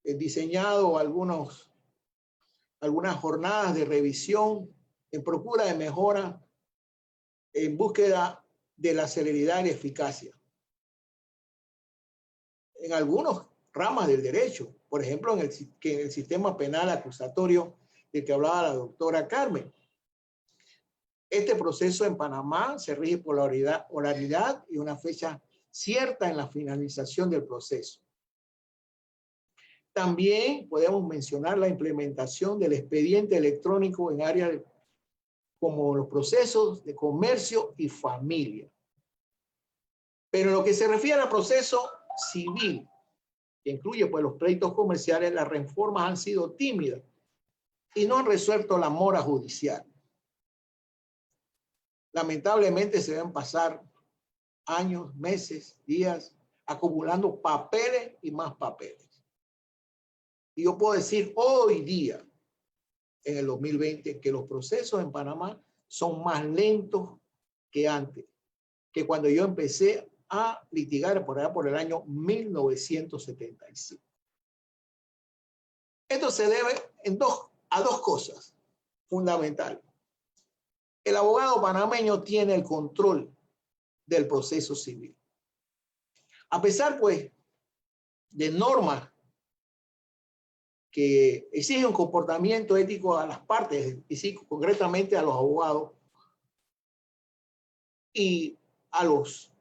diseñado algunas jornadas de revisión en procura de mejora en búsqueda de la celeridad y eficacia. En algunas ramas del derecho, por ejemplo, en el sistema penal acusatorio del que hablaba la doctora Carmen. Este proceso en Panamá se rige por la oralidad y una fecha cierta en la finalización del proceso. También podemos mencionar la implementación del expediente electrónico en áreas como los procesos de comercio y familia. Pero en lo que se refiere al proceso civil, que incluye pues, los pleitos comerciales, las reformas han sido tímidas y no han resuelto la mora judicial. Lamentablemente se deben pasar años, meses, días, acumulando papeles y más papeles. Y yo puedo decir hoy día, en el 2020, que los procesos en Panamá son más lentos que antes, que cuando yo empecé a litigar por allá por el año 1975. Esto se debe a dos cosas fundamentales. El abogado panameño tiene el control del proceso civil. A pesar, pues, de normas que exigen un comportamiento ético a las partes, y sí, concretamente a los abogados y a los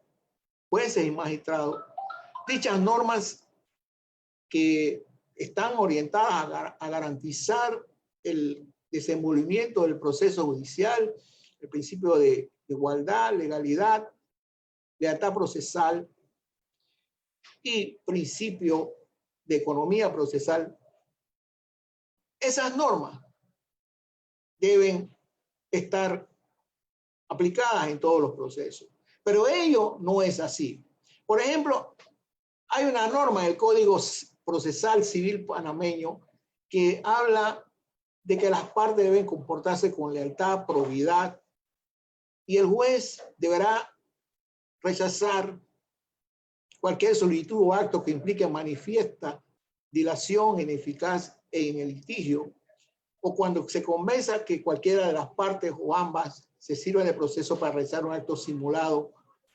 jueces y magistrados, dichas normas que están orientadas a garantizar el desenvolvimiento del proceso judicial, el principio de igualdad, legalidad, lealtad procesal y principio de economía procesal, esas normas deben estar aplicadas en todos los procesos. Pero ello no es así. Por ejemplo, hay una norma del Código Procesal Civil panameño que habla de que las partes deben comportarse con lealtad, probidad, y el juez deberá rechazar cualquier solicitud o acto que implique manifiesta dilación ineficaz en el litigio, o cuando se convenza que cualquiera de las partes o ambas se sirva de proceso para realizar un acto simulado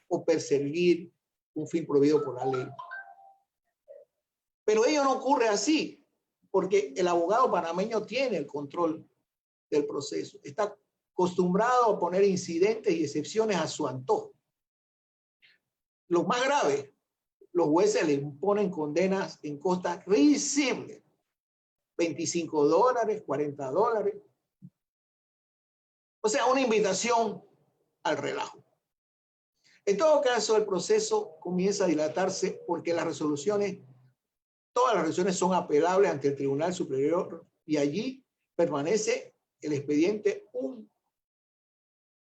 o perseguir un fin prohibido por la ley. Pero ello no ocurre así, porque el abogado panameño tiene el control del proceso. Está acostumbrado a poner incidentes y excepciones a su antojo. Lo más grave, los jueces le imponen condenas en costas risibles. $25, $40. O sea, una invitación al relajo. En todo caso, el proceso comienza a dilatarse porque las resoluciones, todas las resoluciones son apelables ante el Tribunal Superior y allí permanece el expediente un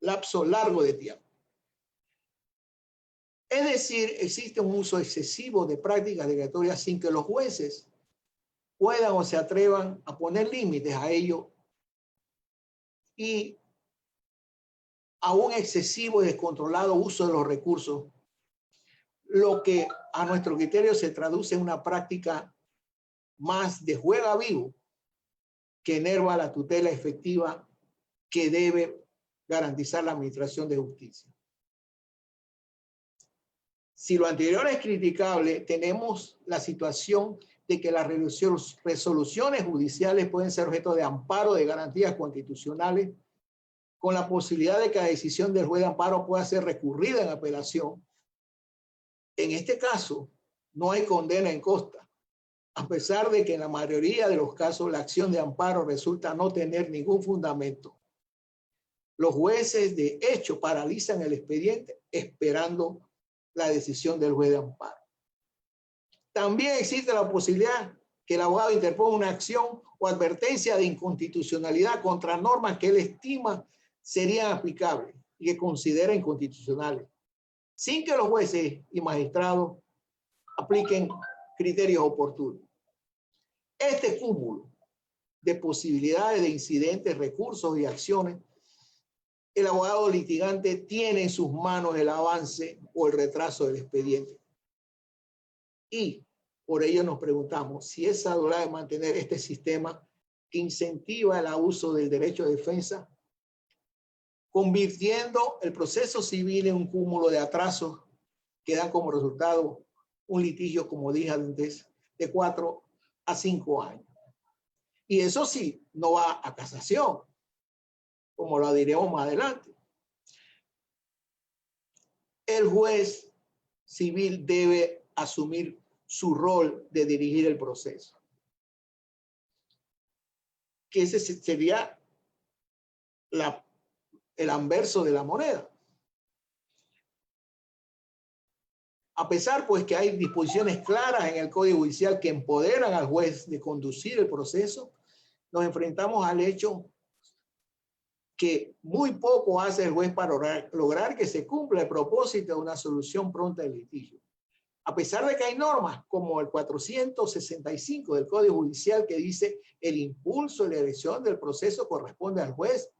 lapso largo de tiempo. Es decir, existe un uso excesivo de prácticas migratorias sin que los jueces puedan o se atrevan a poner límites a ello, y a un excesivo y descontrolado uso de los recursos, lo que a nuestro criterio se traduce en una práctica más de juega vivo que enerva la tutela efectiva que debe garantizar la administración de justicia. Si lo anterior es criticable, tenemos la situación de que las resoluciones judiciales pueden ser objeto de amparo de garantías constitucionales, con la posibilidad de que la decisión del juez de amparo pueda ser recurrida en apelación. En este caso, no hay condena en costa, a pesar de que en la mayoría de los casos la acción de amparo resulta no tener ningún fundamento. Los jueces de hecho paralizan el expediente esperando la decisión del juez de amparo. También existe la posibilidad que el abogado interponga una acción o advertencia de inconstitucionalidad contra normas que él estima serían aplicables y que considera inconstitucionales, sin que los jueces y magistrados apliquen criterios oportunos. Este cúmulo de posibilidades de incidentes, recursos y acciones, el abogado litigante tiene en sus manos el avance o el retraso del expediente. Y por ello nos preguntamos si es saludable mantener este sistema que incentiva el abuso del derecho de defensa, convirtiendo el proceso civil en un cúmulo de atrasos que dan como resultado un litigio, como dije antes, de 4 a 5 años. Y eso sí, no va a casación, como lo diremos más adelante. El juez civil debe asumir su rol de dirigir el proceso, que ese sería el anverso de la moneda. A pesar pues que hay disposiciones claras en el Código Judicial que empoderan al juez de conducir el proceso, nos enfrentamos al hecho que muy poco hace el juez para lograr que se cumpla el propósito de una solución pronta del litigio. A pesar de que hay normas como el 465 del Código Judicial que dice el impulso y la dirección del proceso corresponde al juez,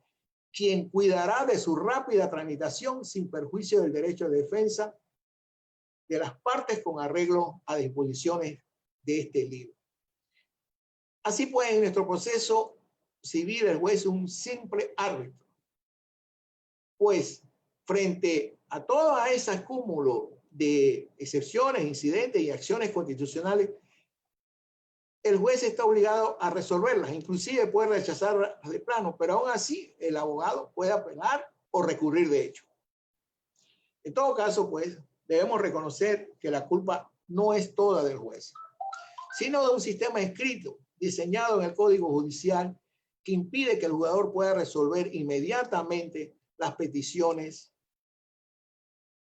quien cuidará de su rápida tramitación sin perjuicio del derecho de defensa de las partes con arreglo a disposiciones de este libro. Así pues, en nuestro proceso civil, el juez es un simple árbitro. Pues, frente a todo ese cúmulo de excepciones, incidentes y acciones constitucionales, el juez está obligado a resolverlas, inclusive puede rechazarlas de plano, pero aún así el abogado puede apelar o recurrir de hecho. En todo caso, pues, debemos reconocer que la culpa no es toda del juez, sino de un sistema escrito, diseñado en el Código Judicial, que impide que el jugador pueda resolver inmediatamente las peticiones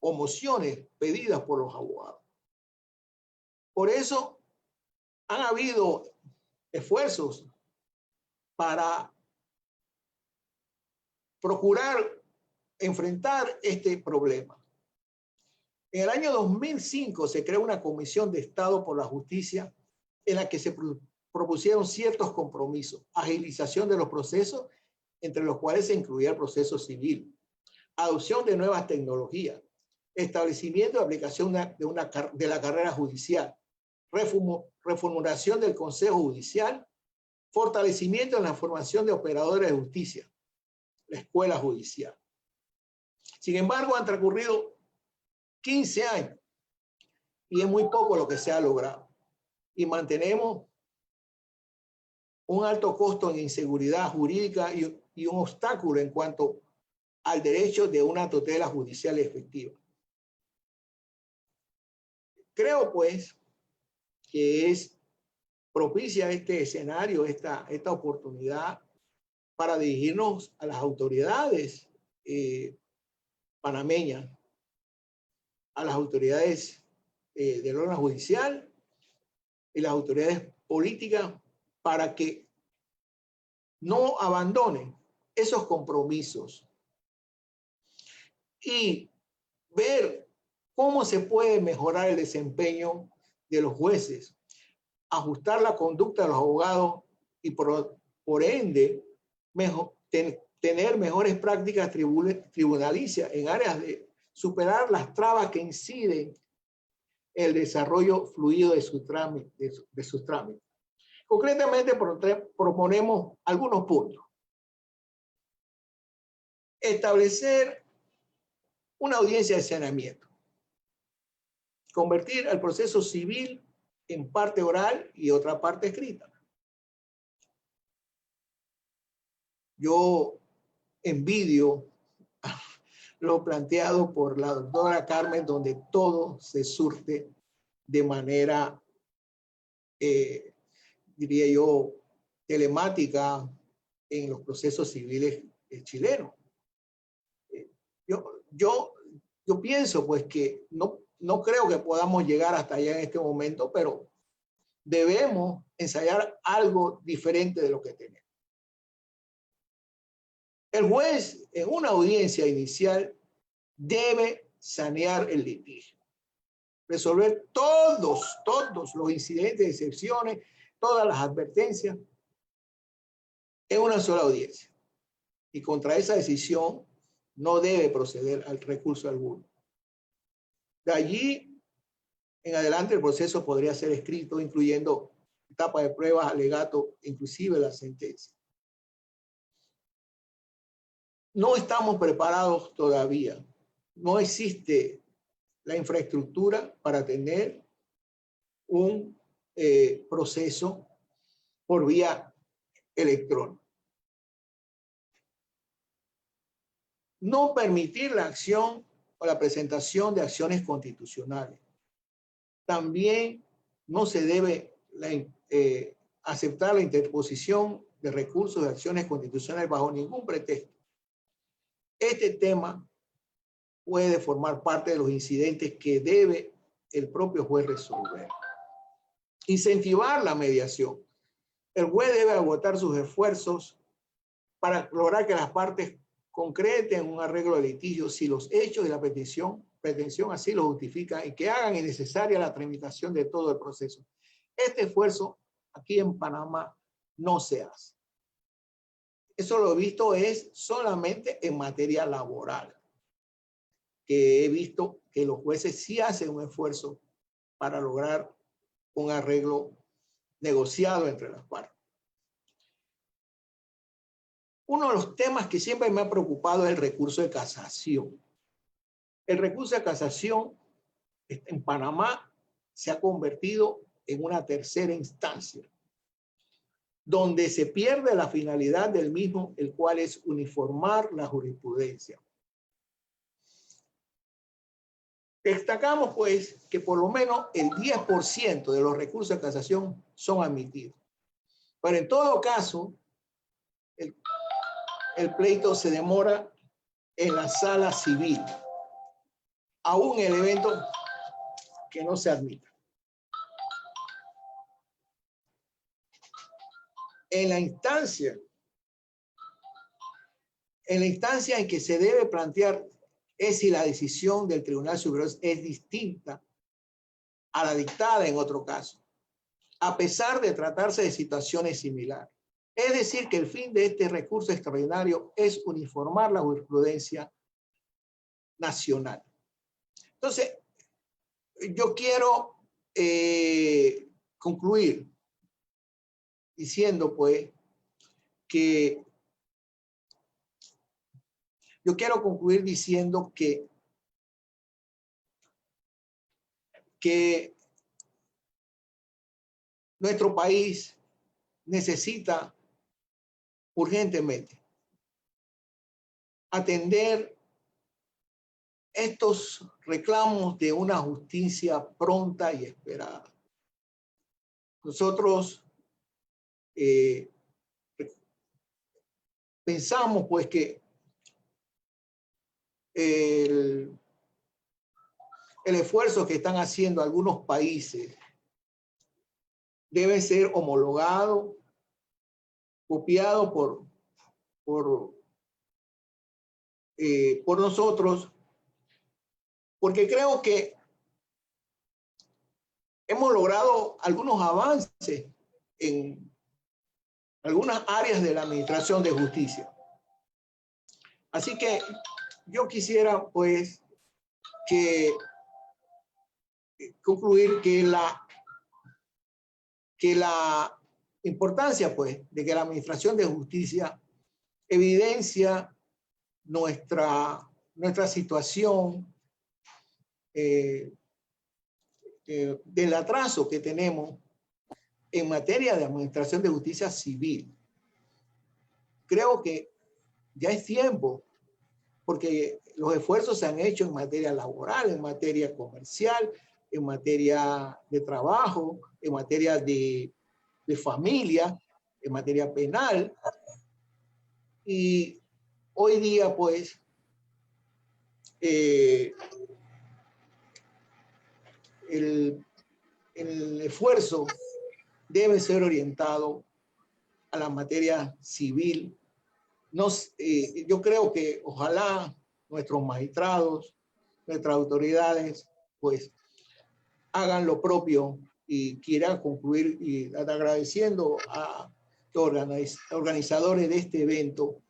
o mociones pedidas por los abogados. Por eso, han habido esfuerzos para procurar enfrentar este problema. En el año 2005 se creó una Comisión de Estado por la Justicia en la que se propusieron ciertos compromisos, agilización de los procesos, entre los cuales se incluía el proceso civil, adopción de nuevas tecnologías, establecimiento de aplicación de la carrera judicial, reformulación del Consejo Judicial, fortalecimiento en la formación de operadores de justicia, la escuela judicial. Sin embargo, han transcurrido 15 años y es muy poco lo que se ha logrado. Y mantenemos un alto costo en inseguridad jurídica y un obstáculo en cuanto al derecho de una tutela judicial efectiva. Creo, pues, que es propicia este escenario, esta oportunidad para dirigirnos a las autoridades panameñas, a las autoridades del orden judicial y las autoridades políticas para que no abandonen esos compromisos y ver cómo se puede mejorar el desempeño de los jueces, ajustar la conducta de los abogados y por ende tener mejores prácticas tribunalicias en áreas de superar las trabas que inciden en el desarrollo fluido de sus trámites. Concretamente, proponemos algunos puntos. Establecer una audiencia de saneamiento. Convertir el proceso civil en parte oral y otra parte escrita. Yo envidio lo planteado por la doctora Carmen, donde todo se surte de manera, diría yo, telemática en los procesos civiles chilenos. Yo pienso pues que no creo que podamos llegar hasta allá en este momento, pero debemos ensayar algo diferente de lo que tenemos. El juez en una audiencia inicial debe sanear el litigio, resolver todos los incidentes, excepciones, todas las advertencias en una sola audiencia. Y contra esa decisión no debe proceder al recurso alguno. De allí en adelante el proceso podría ser escrito, incluyendo etapa de pruebas, alegato, inclusive la sentencia. No estamos preparados todavía. No existe la infraestructura para tener un proceso por vía electrónica. No permitir la acción o la presentación de acciones constitucionales. También no se debe aceptar la interposición de recursos de acciones constitucionales bajo ningún pretexto. Este tema puede formar parte de los incidentes que debe el propio juez resolver. Incentivar la mediación. El juez debe agotar sus esfuerzos para lograr que las partes concreten un arreglo de litigio si los hechos y la pretensión así lo justifican y que hagan innecesaria la tramitación de todo el proceso. Este esfuerzo aquí en Panamá no se hace. Eso lo he visto es solamente en materia laboral, que he visto que los jueces sí hacen un esfuerzo para lograr un arreglo negociado entre las partes. Uno de los temas que siempre me ha preocupado es el recurso de casación. El recurso de casación en Panamá se ha convertido en una tercera instancia, donde se pierde la finalidad del mismo, el cual es uniformar la jurisprudencia. Destacamos, pues, que por lo menos el 10% de los recursos de casación son admitidos. Pero en todo caso, el pleito se demora en la sala civil, aún el evento que no se admita. en la instancia en que se debe plantear es si la decisión del Tribunal Superior es distinta a la dictada en otro caso, a pesar de tratarse de situaciones similares. Es decir, que el fin de este recurso extraordinario es uniformar la jurisprudencia nacional. Entonces, yo quiero concluir diciendo, pues, que nuestro país necesita urgentemente atender estos reclamos de una justicia pronta y esperada. Nosotros pensamos, pues, que el esfuerzo que están haciendo algunos países debe ser homologado, copiado por nosotros, porque creo que hemos logrado algunos avances en algunas áreas de la administración de justicia. Así que yo quisiera, pues, concluir que la importancia, pues, de que la administración de justicia evidencia nuestra situación del atraso que tenemos en materia de administración de justicia civil. Creo que ya es tiempo, porque los esfuerzos se han hecho en materia laboral, en materia comercial, en materia de trabajo, en materia de familia, en materia penal. Y hoy día, pues, el esfuerzo debe ser orientado a la materia civil. Yo creo que ojalá nuestros magistrados, nuestras autoridades, pues, hagan lo propio, y quiera concluir y agradeciendo a los organizadores de este evento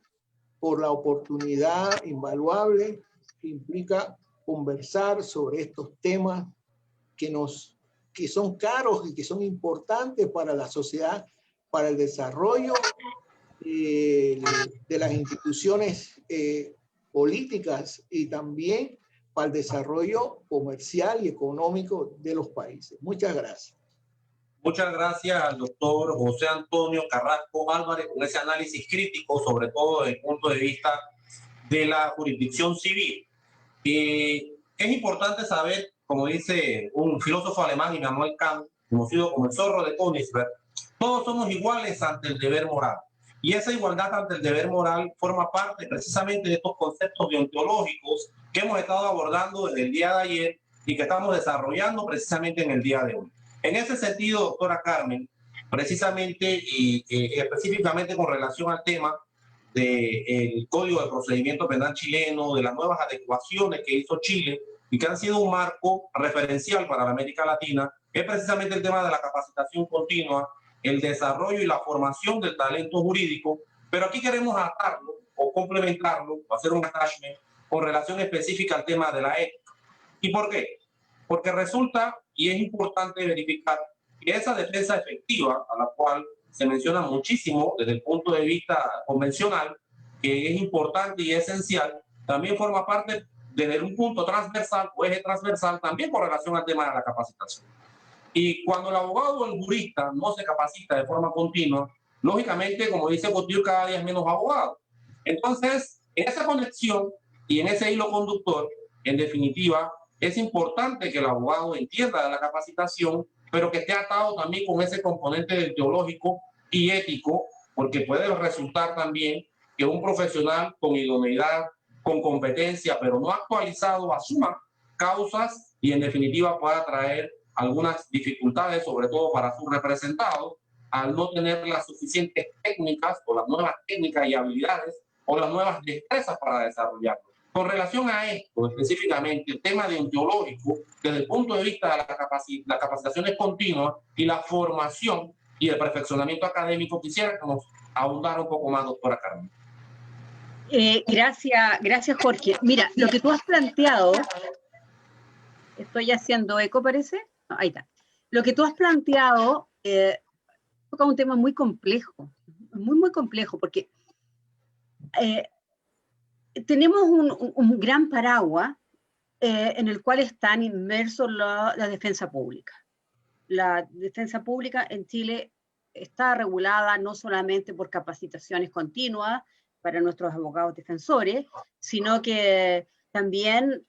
por la oportunidad invaluable que implica conversar sobre estos temas que son caros y que son importantes para la sociedad, para el desarrollo de las instituciones políticas y también para el desarrollo comercial y económico de los países. Muchas gracias. Muchas gracias al doctor José Antonio Carrasco Álvarez con ese análisis crítico, sobre todo desde el punto de vista de la jurisdicción civil. Es importante saber, como dice un filósofo alemán, Immanuel Kant, conocido como el zorro de Königsberg, todos somos iguales ante el deber moral. Y esa igualdad ante el deber moral forma parte precisamente de estos conceptos deontológicos que hemos estado abordando desde el día de ayer y que estamos desarrollando precisamente en el día de hoy. En ese sentido, doctora Carmen, precisamente y específicamente con relación al tema del Código de Procedimiento Penal chileno, de las nuevas adecuaciones que hizo Chile y que han sido un marco referencial para la América Latina, es precisamente el tema de la capacitación continua, el desarrollo y la formación del talento jurídico, pero aquí queremos atarlo o complementarlo, o hacer un attachment con relación específica al tema de la ética. ¿Y por qué? Porque resulta, y es importante verificar, que esa defensa efectiva, a la cual se menciona muchísimo desde el punto de vista convencional, que es importante y esencial, también forma parte desde un punto transversal o eje transversal también con relación al tema de la capacitación. Y cuando el abogado o el jurista no se capacita de forma continua, lógicamente, como dice Couture, cada día es menos abogado. Entonces, en esa conexión y en ese hilo conductor, en definitiva, es importante que el abogado entienda de la capacitación, pero que esté atado también con ese componente teológico y ético, porque puede resultar también que un profesional con idoneidad, con competencia, pero no actualizado, asuma causas y en definitiva pueda traer algunas dificultades, sobre todo para sus representados, al no tener las suficientes técnicas o las nuevas técnicas y habilidades o las nuevas destrezas para desarrollarlo. Con relación a esto, específicamente, el tema deontológico, desde el punto de vista de las capacitaciones continuas y la formación y el perfeccionamiento académico, quisiera que nos ahondara un poco más, doctora Carmen. Gracias, Jorge. Mira, lo que tú has planteado, estoy haciendo eco, parece. No, ahí está. Lo que tú has planteado toca un tema muy complejo, muy complejo, porque tenemos un gran paraguas en el cual están inmersos la defensa pública. La defensa pública en Chile está regulada no solamente por capacitaciones continuas para nuestros abogados defensores, sino que también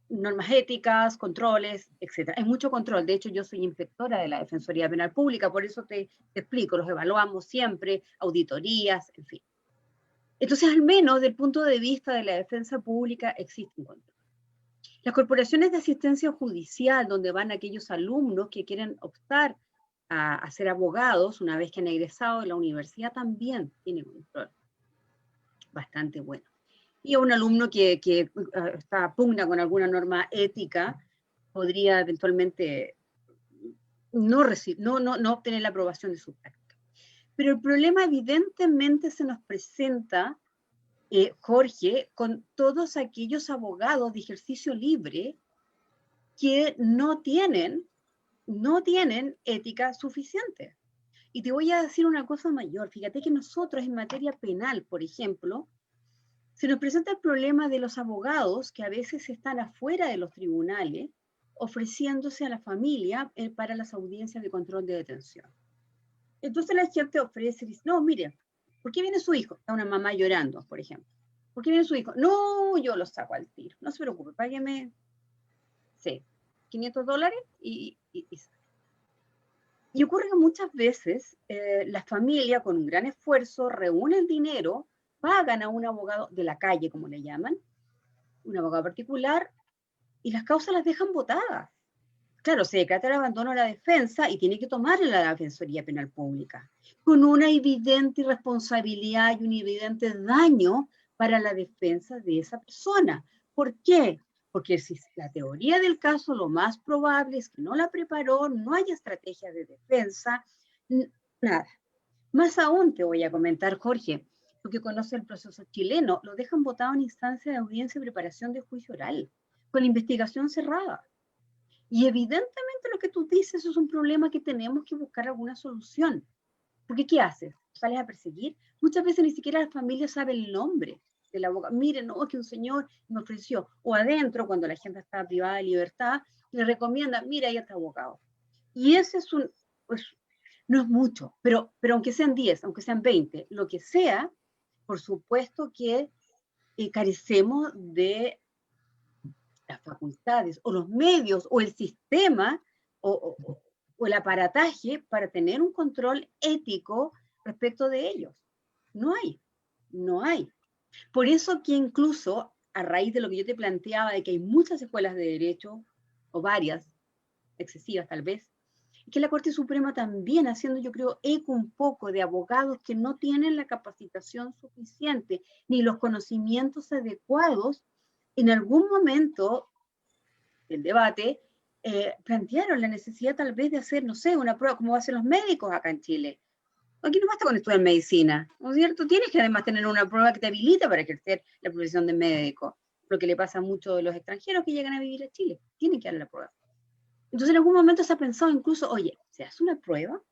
normas éticas, controles, etc. Hay mucho control. De hecho, yo soy inspectora de la Defensoría Penal Pública, por eso te explico, los evaluamos siempre, auditorías, en fin. Entonces, al menos desde el punto de vista de la defensa pública, existe un control. Las corporaciones de asistencia judicial, donde van aquellos alumnos que quieren optar a ser abogados una vez que han egresado de la universidad, también tienen un control bastante bueno. Y a un alumno que pugna con alguna norma ética, podría eventualmente no obtener la aprobación de su práctica. Pero el problema evidentemente se nos presenta, Jorge, con todos aquellos abogados de ejercicio libre que no tienen ética suficiente. Y te voy a decir una cosa mayor. Fíjate que nosotros en materia penal, por ejemplo, se nos presenta el problema de los abogados que a veces están afuera de los tribunales ofreciéndose a la familia para las audiencias de control de detención. Entonces la gente ofrece y dice, no, mire, ¿por qué viene su hijo? Está una mamá llorando, por ejemplo. ¿Por qué viene su hijo? No, yo lo saco al tiro. No se preocupe, págueme, sí, $500 y sale. Y ocurre que muchas veces la familia, con un gran esfuerzo, reúne el dinero, pagan a un abogado de la calle, como le llaman, un abogado particular, y las causas las dejan botadas. Claro, se decreta el abandono a la defensa y tiene que tomarle la Defensoría Penal Pública, con una evidente irresponsabilidad y un evidente daño para la defensa de esa persona. ¿Por qué? Porque si la teoría del caso, lo más probable es que no la preparó, no haya estrategia de defensa, nada. Más aún te voy a comentar, Jorge, porque conoce el proceso chileno, lo dejan votado en instancia de audiencia y preparación de juicio oral, con investigación cerrada. Y evidentemente lo que tú dices es un problema que tenemos que buscar alguna solución. Porque ¿qué haces? ¿Sales a perseguir? Muchas veces ni siquiera la familia sabe el nombre del abogado. Miren, no, que un señor me ofreció. O adentro, cuando la gente está privada de libertad, le recomienda, mira, ahí está abogado. Y ese es pues, no es mucho, pero aunque sean 10, aunque sean 20, lo que sea, por supuesto que carecemos de las facultades o los medios o el sistema o el aparataje para tener un control ético respecto de ellos. No hay. Por eso que incluso a raíz de lo que yo te planteaba de que hay muchas escuelas de derecho, o varias, excesivas tal vez, que la Corte Suprema también haciendo, yo creo, eco un poco de abogados que no tienen la capacitación suficiente ni los conocimientos adecuados, en algún momento del debate, plantearon la necesidad tal vez de hacer, no sé, una prueba como hacen los médicos acá en Chile. Aquí no basta con estudiar medicina, ¿no es cierto? Tienes que además tener una prueba que te habilita para ejercer la profesión de médico, lo que le pasa a muchos de los extranjeros que llegan a vivir a Chile. Tienen que dar la prueba. Entonces en algún momento se ha pensado incluso, oye, ¿se hace una prueba?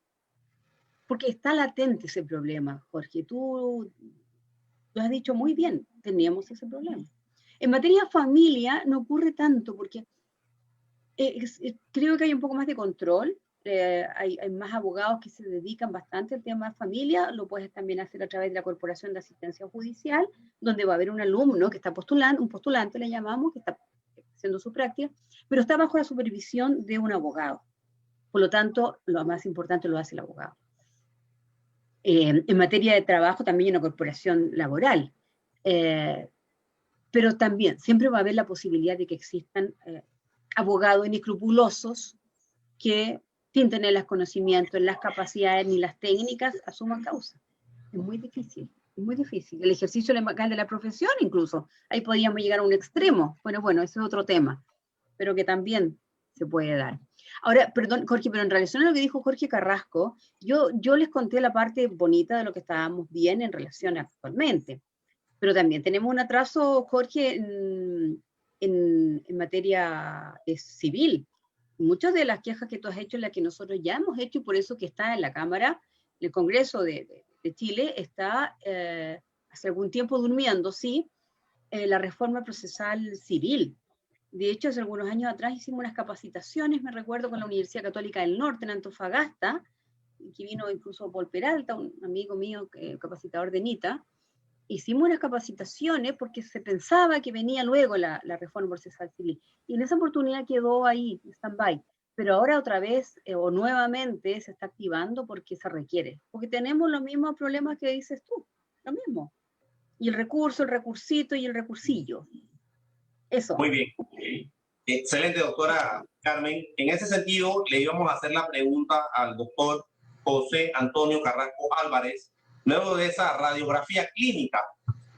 Porque está latente ese problema, Jorge. Tú lo has dicho muy bien, teníamos ese problema. En materia de familia no ocurre tanto porque creo que hay un poco más de control, hay más abogados que se dedican bastante al tema de familia, lo puedes también hacer a través de la Corporación de Asistencia Judicial, donde va a haber un alumno que está postulando, un postulante le llamamos, que está haciendo su práctica, pero está bajo la supervisión de un abogado. Por lo tanto, lo más importante lo hace el abogado. En materia de trabajo también hay una corporación laboral, pero también siempre va a haber la posibilidad de que existan abogados inescrupulosos que sin tener los conocimientos, las capacidades ni las técnicas, asuman causa. Es muy difícil, es muy difícil. El ejercicio legal de la profesión incluso, ahí podríamos llegar a un extremo. Bueno, ese es otro tema, pero que también se puede dar. Ahora, perdón, Jorge, pero en relación a lo que dijo Jorge Carrasco, yo les conté la parte bonita de lo que estábamos bien en relación actualmente, pero también tenemos un atraso, Jorge, en materia civil. Muchas de las quejas que tú has hecho, las que nosotros ya hemos hecho, y por eso que está en la Cámara, el Congreso de Chile, está hace algún tiempo durmiendo, sí, la reforma procesal civil. De hecho, hace algunos años atrás hicimos unas capacitaciones, me recuerdo, con la Universidad Católica del Norte en Antofagasta, que vino incluso Paul Peralta, un amigo mío, capacitador de NITA. Hicimos unas capacitaciones porque se pensaba que venía luego la reforma procesal civil. Y en esa oportunidad quedó ahí, en stand-by. Pero ahora otra vez, o nuevamente, se está activando porque se requiere. Porque tenemos los mismos problemas que dices tú, lo mismo. Y el recurso, el recursito y el recursillo. Eso. Muy bien. Excelente, doctora Carmen. En ese sentido, le íbamos a hacer la pregunta al doctor José Antonio Carrasco Álvarez, luego de esa radiografía clínica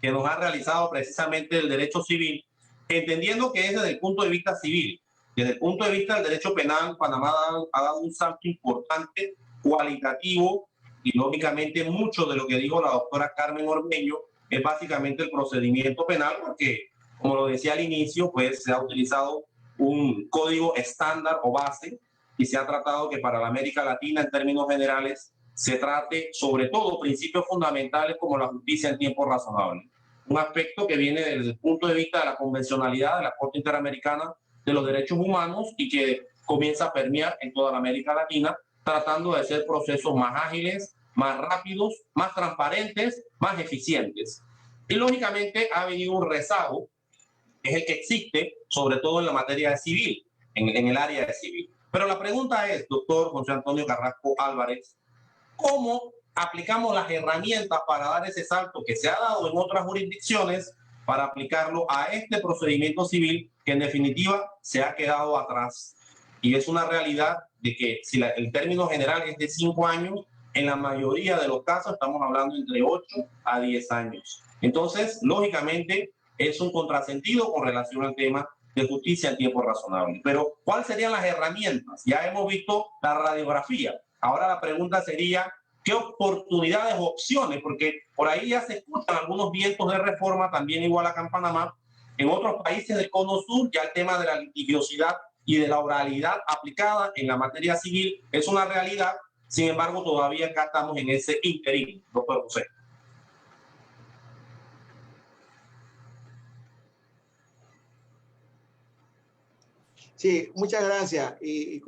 que nos ha realizado precisamente el derecho civil, entendiendo que es desde el punto de vista civil. Desde el punto de vista del derecho penal, Panamá ha dado un salto importante, cualitativo, y lógicamente mucho de lo que dijo la doctora Carmen Ormeño es básicamente el procedimiento penal, porque, como lo decía al inicio, pues se ha utilizado un código estándar o base y se ha tratado que para la América Latina, en términos generales, se trate sobre todo principios fundamentales como la justicia en tiempo razonable. Un aspecto que viene desde el punto de vista de la convencionalidad de la Corte Interamericana de los Derechos Humanos y que comienza a permear en toda la América Latina, tratando de hacer procesos más ágiles, más rápidos, más transparentes, más eficientes. Y lógicamente ha venido un rezago, que es el que existe, sobre todo en la materia civil, en el área de civil. Pero la pregunta es, doctor José Antonio Carrasco Álvarez, ¿cómo aplicamos las herramientas para dar ese salto que se ha dado en otras jurisdicciones para aplicarlo a este procedimiento civil que en definitiva se ha quedado atrás? Y es una realidad de que si el término general es de 5 años, en la mayoría de los casos estamos hablando entre 8 a 10 años. Entonces, lógicamente, es un contrasentido con relación al tema de justicia en tiempo razonable. Pero, ¿cuáles serían las herramientas? Ya hemos visto la radiografía. Ahora la pregunta sería, ¿qué oportunidades o opciones? Porque por ahí ya se escuchan algunos vientos de reforma, también igual acá en Panamá. En otros países del Cono Sur ya el tema de la litigiosidad y de la oralidad aplicada en la materia civil es una realidad. Sin embargo, todavía acá estamos en ese interín, doctor José. Sí, muchas gracias y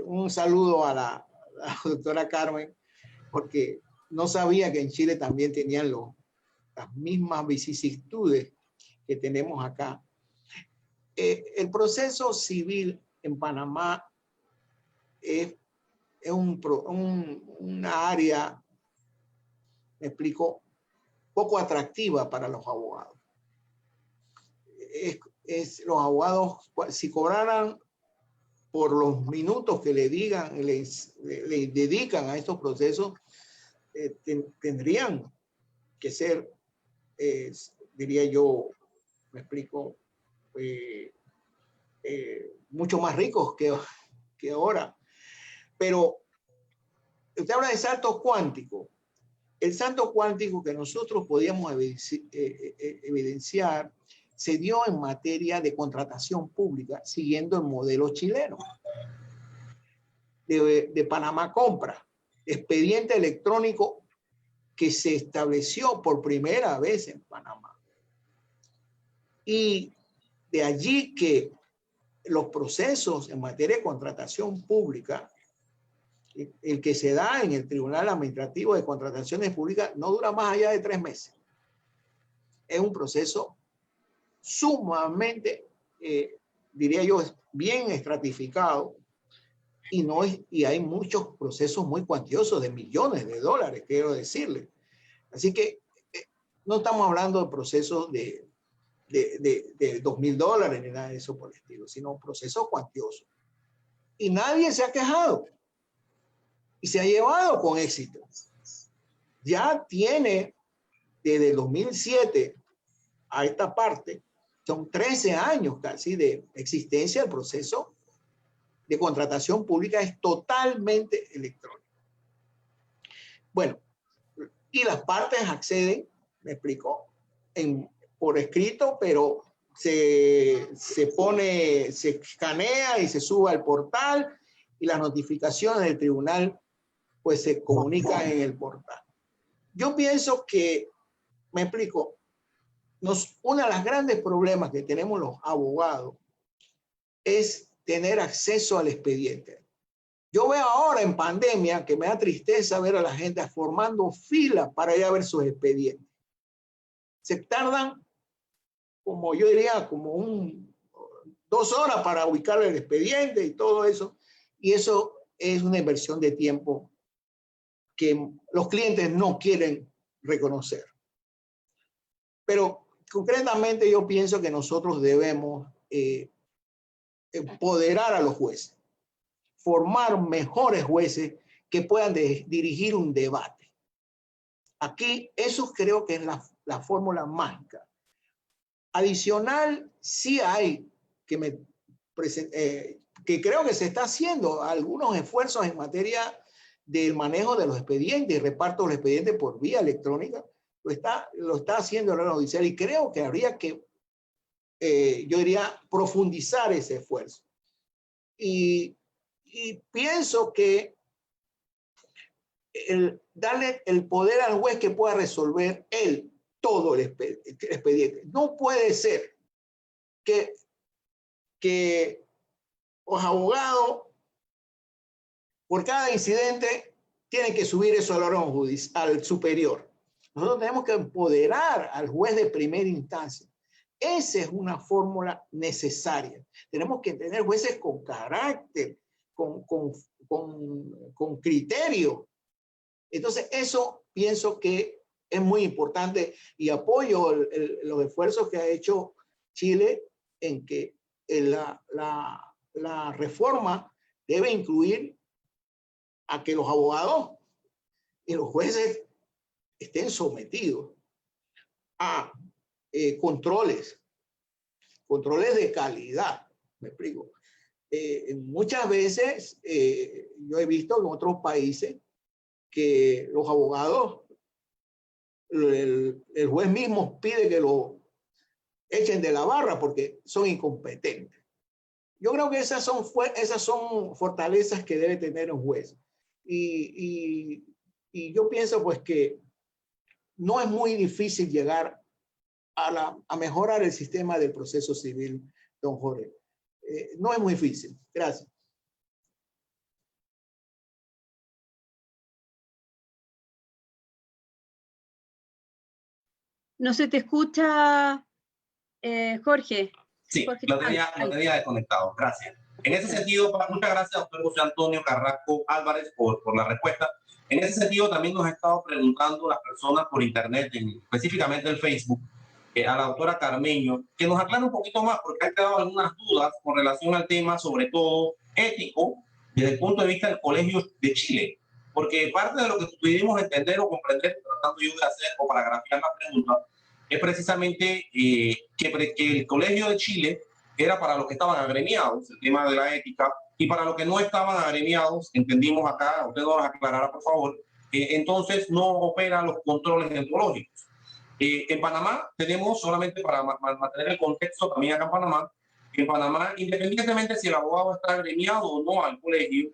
un saludo a la doctora Carmen, porque no sabía que en Chile también tenían las mismas vicisitudes que tenemos acá. El proceso civil en Panamá es una área, me explico, poco atractiva para los abogados. Los abogados, si cobraran por los minutos que le dedican a estos procesos, tendrían que ser, diría yo, me explico, mucho más ricos que ahora. Pero usted habla de salto cuántico. El salto cuántico que nosotros podíamos evidenciar se dio en materia de contratación pública, siguiendo el modelo chileno de Panamá Compra, expediente electrónico que se estableció por primera vez en Panamá. Y de allí que los procesos en materia de contratación pública, el que se da en el Tribunal Administrativo de Contrataciones Públicas, no dura más allá de 3 meses. Es un proceso sumamente, diría yo, bien estratificado y hay muchos procesos muy cuantiosos de millones de dólares, quiero decirle. Así que no estamos hablando de procesos de $2,000 ni nada de eso por el estilo, sino procesos cuantiosos. Y nadie se ha quejado. y se ha llevado con éxito. Ya tiene desde 2007 a esta parte, son 13 años casi de existencia del proceso de contratación pública, es totalmente electrónico. Bueno, y las partes acceden, me explico, por escrito, pero se escanea y se sube al portal y las notificaciones del tribunal pues se comunican en el portal. Yo pienso que, me explico, uno de los grandes problemas que tenemos los abogados es tener acceso al expediente. Yo veo ahora en pandemia que me da tristeza ver a la gente formando filas para ir a ver sus expedientes. Se tardan, como yo diría, como 2 horas para ubicar el expediente y todo eso. Y eso es una inversión de tiempo que los clientes no quieren reconocer. Pero concretamente yo pienso que nosotros debemos empoderar a los jueces, formar mejores jueces que puedan dirigir un debate. Aquí eso creo que es la fórmula mágica. Adicional, sí hay que creo que se está haciendo algunos esfuerzos en materia del manejo de los expedientes y reparto de los expedientes por vía electrónica. Lo está haciendo el órgano judicial y creo que habría que, yo diría, profundizar ese esfuerzo. Y pienso que darle el poder al juez que pueda resolver él todo el expediente. No puede ser que los abogados, por cada incidente, tienen que subir eso al órgano judicial, al superior. Nosotros tenemos que empoderar al juez de primera instancia. Esa es una fórmula necesaria. Tenemos que tener jueces con carácter, con criterio. Entonces, eso pienso que es muy importante y apoyo los esfuerzos que ha hecho Chile en que la reforma debe incluir a que los abogados y los jueces estén sometidos a controles de calidad. Me explico. Muchas veces yo he visto en otros países que los abogados, el juez mismo pide que lo echen de la barra porque son incompetentes. Yo creo que esas son fortalezas que debe tener un juez. Y yo pienso pues que no es muy difícil llegar a mejorar el sistema del proceso civil, don Jorge. No es muy difícil. Gracias. No se te escucha, Jorge. Sí, Jorge, lo tenía desconectado. Gracias. En ese sentido, muchas gracias, doctor José Antonio Carrasco Álvarez, por la respuesta. En ese sentido, también nos ha estado preguntando las personas por internet, específicamente el Facebook, a la doctora Carmeño, que nos aclare un poquito más, porque ha quedado algunas dudas con relación al tema, sobre todo ético, desde el punto de vista del Colegio de Chile. Porque parte de lo que pudimos entender o comprender, tratando yo de hacer o para grafiar la pregunta, es precisamente que el Colegio de Chile era para los que estaban agremiados, el tema de la ética, y para los que no estaban agremiados, entendimos acá, usted nos aclarará por favor, entonces no operan los controles deontológicos. En Panamá tenemos, solamente para mantener el contexto también acá en Panamá, independientemente si el abogado está agremiado o no al colegio,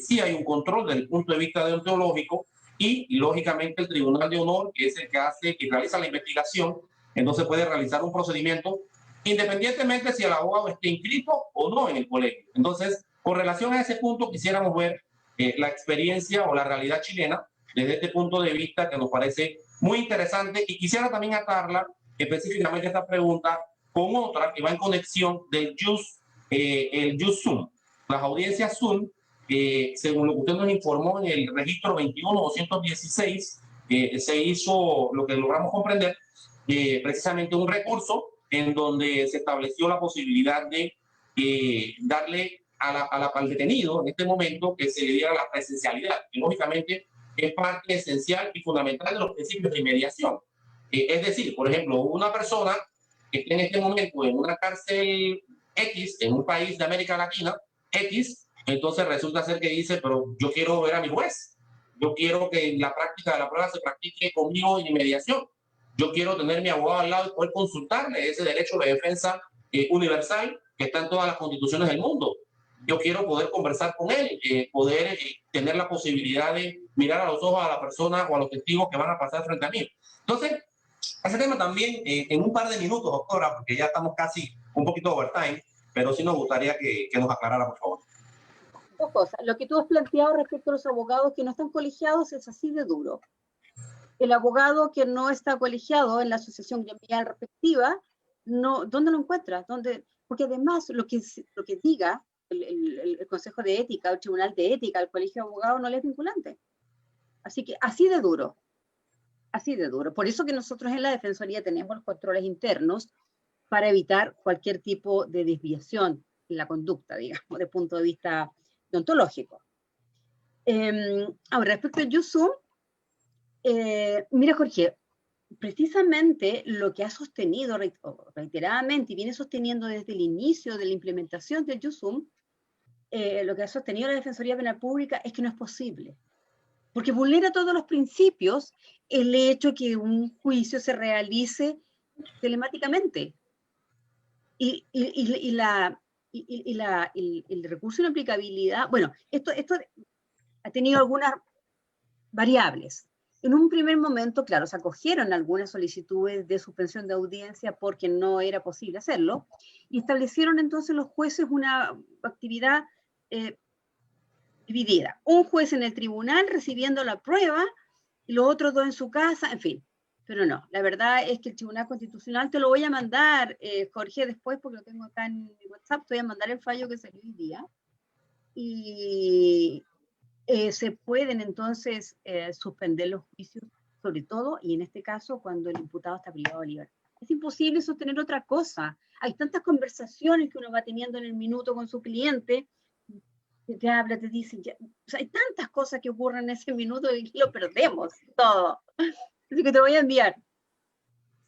sí hay un control desde el punto de vista deontológico y lógicamente el Tribunal de Honor, que es el que realiza la investigación, entonces puede realizar un procedimiento independientemente si el abogado esté inscrito o no en el colegio. Entonces, con relación a ese punto, quisiéramos ver la experiencia o la realidad chilena desde este punto de vista que nos parece muy interesante, y quisiera también atarla específicamente esta pregunta con otra que va en conexión del el Jus Zoom. Las audiencias Zoom, según lo que usted nos informó en el registro 21216, se hizo lo que logramos comprender, precisamente un recurso en donde se estableció la posibilidad de darle al detenido en este momento que se le diera la presencialidad, que lógicamente es parte esencial y fundamental de los principios de inmediación. Es decir, por ejemplo, una persona que esté en este momento en una cárcel X, en un país de América Latina, X, entonces resulta ser que dice, pero yo quiero ver a mi juez, yo quiero que la práctica de la prueba se practique conmigo en inmediación, yo quiero tener mi abogado al lado y poder consultarle ese derecho de defensa universal que está en todas las constituciones del mundo. Yo quiero poder conversar con él, poder tener la posibilidad de mirar a los ojos a la persona o a los testigos que van a pasar frente a mí. Entonces, ese tema también, en un par de minutos, doctora, porque ya estamos casi un poquito overtime, pero sí nos gustaría que nos aclarara, por favor. Dos cosas. Lo que tú has planteado respecto a los abogados que no están colegiados es así de duro. El abogado que no está colegiado en la asociación gremial respectiva, no, ¿dónde lo encuentra? ¿Dónde? Porque además lo que diga el Consejo de Ética, el Tribunal de Ética, el Colegio de Abogados no le es vinculante. Así que así de duro. Así de duro. Por eso que nosotros en la Defensoría tenemos los controles internos para evitar cualquier tipo de desviación en la conducta, digamos, desde el punto de vista deontológico. Ahora, respecto al Yusum, mira, Jorge, precisamente lo que ha sostenido reiteradamente y viene sosteniendo desde el inicio de la implementación del Yusum, lo que ha sostenido la Defensoría Penal Pública es que no es posible. Porque vulnera todos los principios el hecho que un juicio se realice telemáticamente. Y el recurso de aplicabilidad, bueno, esto ha tenido algunas variables. En un primer momento, claro, se acogieron algunas solicitudes de suspensión de audiencia porque no era posible hacerlo, y establecieron entonces los jueces una actividad dividida. Un juez en el tribunal recibiendo la prueba y los otros dos en su casa, en fin. Pero no, la verdad es que el Tribunal Constitucional, te lo voy a mandar, Jorge, después, porque lo tengo acá en mi WhatsApp, te voy a mandar el fallo que salió hoy día. Y se pueden entonces suspender los juicios, sobre todo, y en este caso, cuando el imputado está privado de libertad. Es imposible sostener otra cosa. Hay tantas conversaciones que uno va teniendo en el minuto con su cliente, que te habla, te dice, ya, o sea, hay tantas cosas que ocurren en ese minuto y lo perdemos todo. Así que te voy a enviar.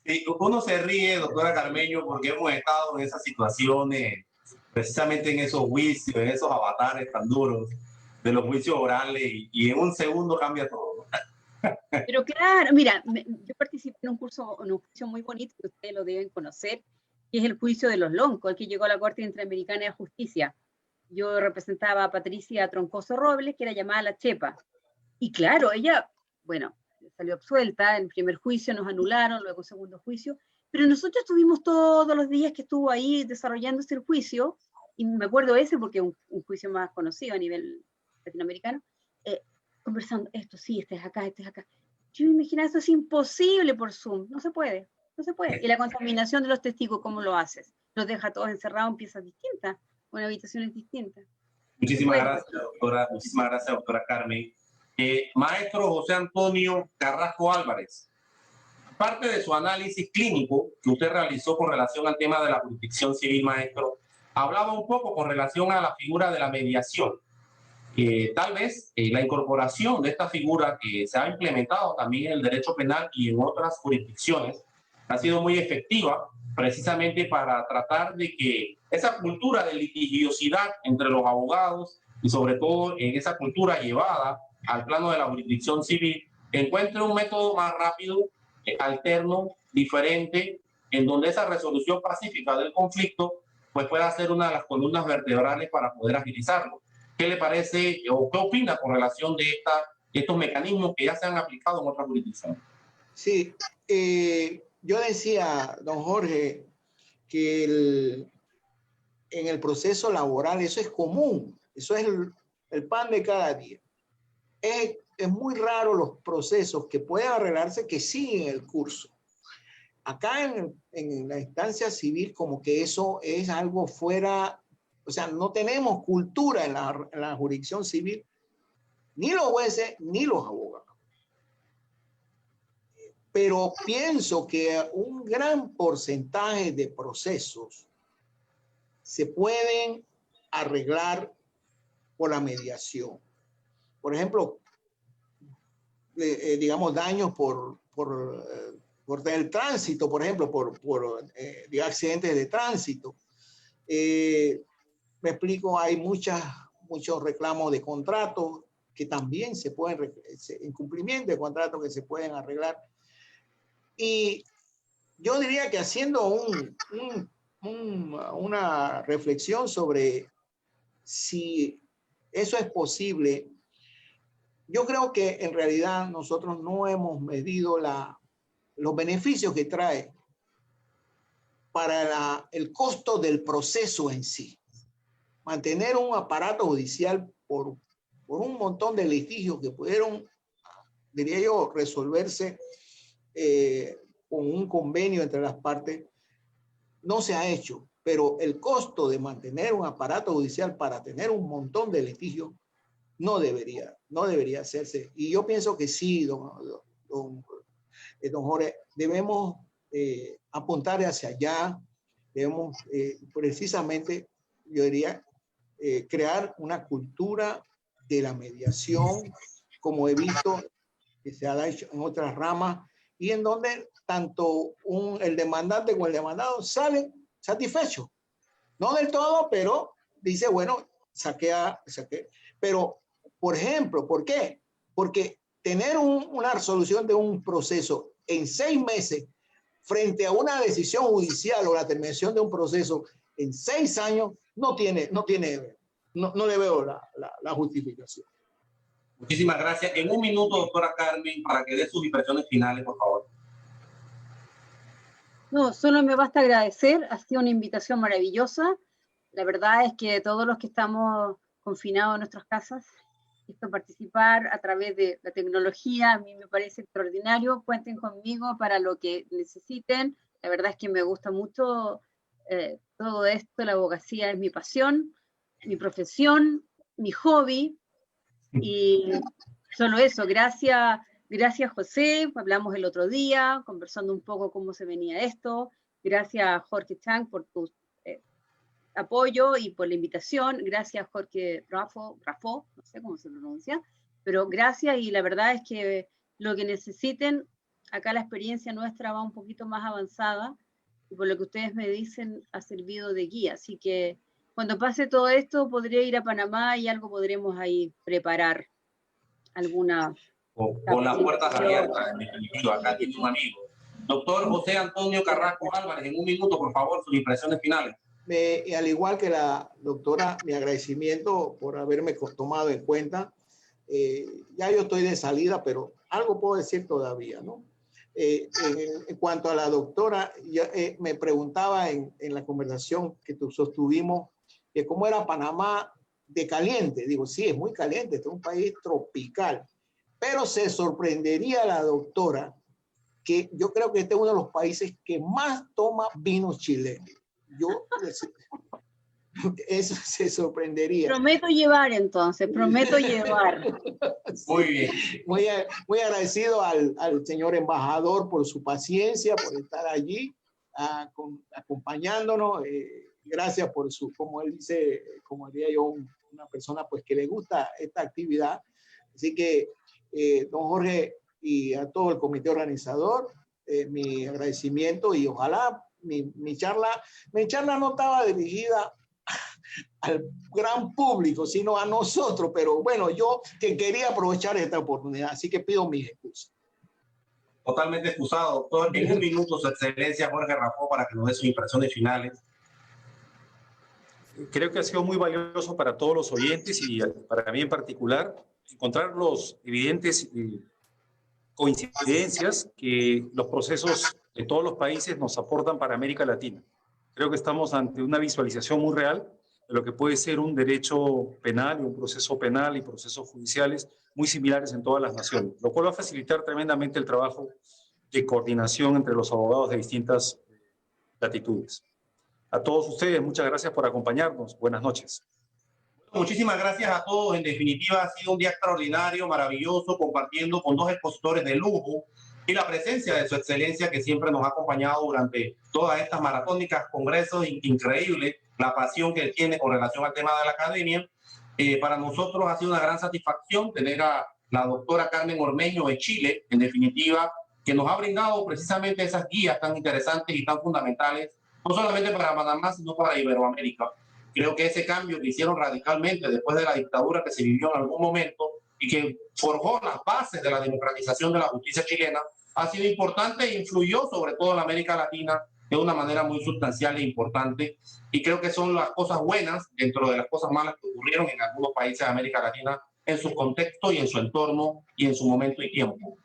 Sí, uno se ríe, doctora Carmeño, porque hemos estado en esas situaciones, precisamente en esos juicios, en esos avatares tan duros de los juicios orales, y en un segundo cambia todo. Pero claro, mira, yo participé en un juicio muy bonito que ustedes lo deben conocer, que es el juicio de los Loncos, el que llegó a la Corte Interamericana de Justicia. Yo representaba a Patricia Troncoso Robles, que era llamada La Chepa. Y claro, ella, bueno, salió absuelta, en el primer juicio nos anularon, luego segundo juicio, pero nosotros estuvimos todos los días que estuvo ahí desarrollándose el juicio, y me acuerdo ese porque es un juicio más conocido a nivel latinoamericano, conversando, esto sí, este es acá, este es acá. Yo me imaginaba, eso es imposible por Zoom, no se puede, no se puede. Y la contaminación de los testigos, ¿cómo lo haces? Los deja todos encerrados en piezas distintas, o en habitaciones distintas. Muchísimas gracias, doctora. Muchísimas gracias, doctora Carmen. Maestro José Antonio Carrasco Álvarez, parte de su análisis clínico que usted realizó con relación al tema de la jurisdicción civil, maestro, hablaba un poco con relación a la figura de la mediación. Tal vez la incorporación de esta figura que se ha implementado también en el derecho penal y en otras jurisdicciones ha sido muy efectiva precisamente para tratar de que esa cultura de litigiosidad entre los abogados y sobre todo en esa cultura llevada al plano de la jurisdicción civil encuentre un método más rápido, alterno, diferente, en donde esa resolución pacífica del conflicto pues pueda ser una de las columnas vertebrales para poder agilizarlo. ¿Qué le parece o qué opina con relación de estos mecanismos que ya se han aplicado en otras jurisdicciones? Sí, yo decía, don Jorge, que en el proceso laboral eso es común, eso es el pan de cada día. Es muy raro los procesos que pueden arreglarse que siguen el curso. Acá en la instancia civil como que eso es algo fuera, o sea, no tenemos cultura en la jurisdicción civil, ni los jueces ni los abogados. Pero pienso que un gran porcentaje de procesos se pueden arreglar por la mediación. Por ejemplo, digamos, daños por el tránsito, por ejemplo, por accidentes de tránsito. Me explico, hay muchos reclamos de contratos que también se pueden, incumplimiento de contratos que se pueden arreglar. Y yo diría que haciendo una reflexión sobre si eso es posible, yo creo que en realidad nosotros no hemos medido los beneficios que trae para el costo del proceso en sí. Mantener un aparato judicial por un montón de litigios que pudieron, diría yo, resolverse con un convenio entre las partes, no se ha hecho. Pero el costo de mantener un aparato judicial para tener un montón de litigios no debería hacerse. Y yo pienso que sí, don Jorge, debemos apuntar hacia allá, debemos precisamente, yo diría, crear una cultura de la mediación, como he visto que se ha hecho en otras ramas, y en donde tanto el demandante como el demandado salen satisfechos. No del todo, pero dice, bueno, saqué. Pero, por ejemplo, ¿por qué? Porque tener una resolución de un proceso en 6 meses frente a una decisión judicial o la terminación de un proceso en 6 años no le veo la justificación. Muchísimas gracias. En un minuto, doctora Carmen, para que dé sus impresiones finales, por favor. No, solo me basta agradecer, ha sido una invitación maravillosa. La verdad es que todos los que estamos confinados en nuestras casas, participar a través de la tecnología, a mí me parece extraordinario. Cuenten conmigo para lo que necesiten. La verdad es que me gusta mucho todo esto, la abogacía es mi pasión, mi profesión, mi hobby, y solo eso. Gracias José, hablamos el otro día, conversando un poco cómo se venía esto. Gracias Jorge Chang por tu apoyo y por la invitación. Gracias Jorge Rafo, no sé cómo se pronuncia, pero gracias, y la verdad es que lo que necesiten, acá la experiencia nuestra va un poquito más avanzada, y por lo que ustedes me dicen ha servido de guía, así que cuando pase todo esto podría ir a Panamá y algo podremos ahí preparar, alguna... Con las puertas abiertas, en definitiva, acá tiene un amigo. Doctor José Antonio Carrasco Álvarez, en un minuto, por favor, sus impresiones finales. Al igual que la doctora, mi agradecimiento por haberme tomado en cuenta. Ya yo estoy de salida, pero algo puedo decir todavía, ¿no? En cuanto a la doctora, me preguntaba en la conversación que sostuvimos que cómo era Panamá de caliente. Digo, sí, es muy caliente, es un país tropical, pero se sorprendería la doctora que yo creo que este es uno de los países que más toma vino chileno. Eso se sorprendería. Prometo llevar entonces, prometo llevar. Muy bien. Muy agradecido al señor embajador por su paciencia, por estar allí acompañándonos. Gracias por como él dice, como diría yo, una persona pues que le gusta esta actividad. Así que, don Jorge, y a todo el comité organizador, mi agradecimiento, y ojalá mi charla no estaba dirigida al gran público, sino a nosotros, pero bueno, yo que quería aprovechar esta oportunidad, así que pido mis excusas. Totalmente excusado, doctor. En un minuto, su excelencia Jorge Rafo, para que nos dé sus impresiones finales. Creo que ha sido muy valioso para todos los oyentes y para mí en particular encontrar los evidentes coincidencias que los procesos de todos los países nos aportan para América Latina. Creo que estamos ante una visualización muy real de lo que puede ser un derecho penal y un proceso penal y procesos judiciales muy similares en todas las naciones, lo cual va a facilitar tremendamente el trabajo de coordinación entre los abogados de distintas latitudes. A todos ustedes, muchas gracias por acompañarnos. Buenas noches. Muchísimas gracias a todos. En definitiva, ha sido un día extraordinario, maravilloso, compartiendo con dos expositores de lujo y la presencia de su excelencia, que siempre nos ha acompañado durante todas estas maratónicas congresos increíbles la pasión que él tiene con relación al tema de la academia. Para nosotros ha sido una gran satisfacción tener a la doctora Carmen Ormeño de Chile, en definitiva, que nos ha brindado precisamente esas guías tan interesantes y tan fundamentales, no solamente para Panamá, sino para Iberoamérica. Creo que ese cambio que hicieron radicalmente después de la dictadura que se vivió en algún momento y que forjó las bases de la democratización de la justicia chilena, ha sido importante e influyó sobre todo en América Latina de una manera muy sustancial e importante. Y creo que son las cosas buenas dentro de las cosas malas que ocurrieron en algunos países de América Latina en su contexto y en su entorno y en su momento y tiempo.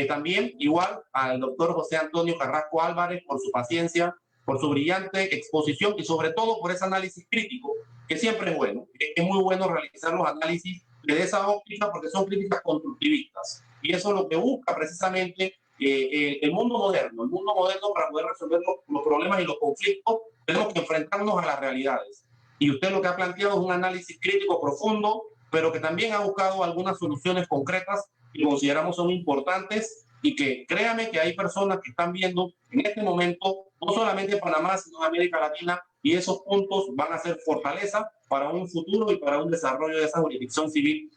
También igual al doctor José Antonio Carrasco Álvarez por su paciencia, por su brillante exposición y sobre todo por ese análisis crítico, que siempre es bueno. Es muy bueno realizar los análisis de esa óptica porque son críticas constructivistas. Y eso es lo que busca precisamente el mundo moderno. El mundo moderno, para poder resolver los problemas y los conflictos, tenemos que enfrentarnos a las realidades. Y usted lo que ha planteado es un análisis crítico profundo, pero que también ha buscado algunas soluciones concretas que consideramos son importantes y que créame que hay personas que están viendo en este momento, no solamente en Panamá, sino en América Latina, y esos puntos van a ser fortaleza para un futuro y para un desarrollo de esa jurisdicción civil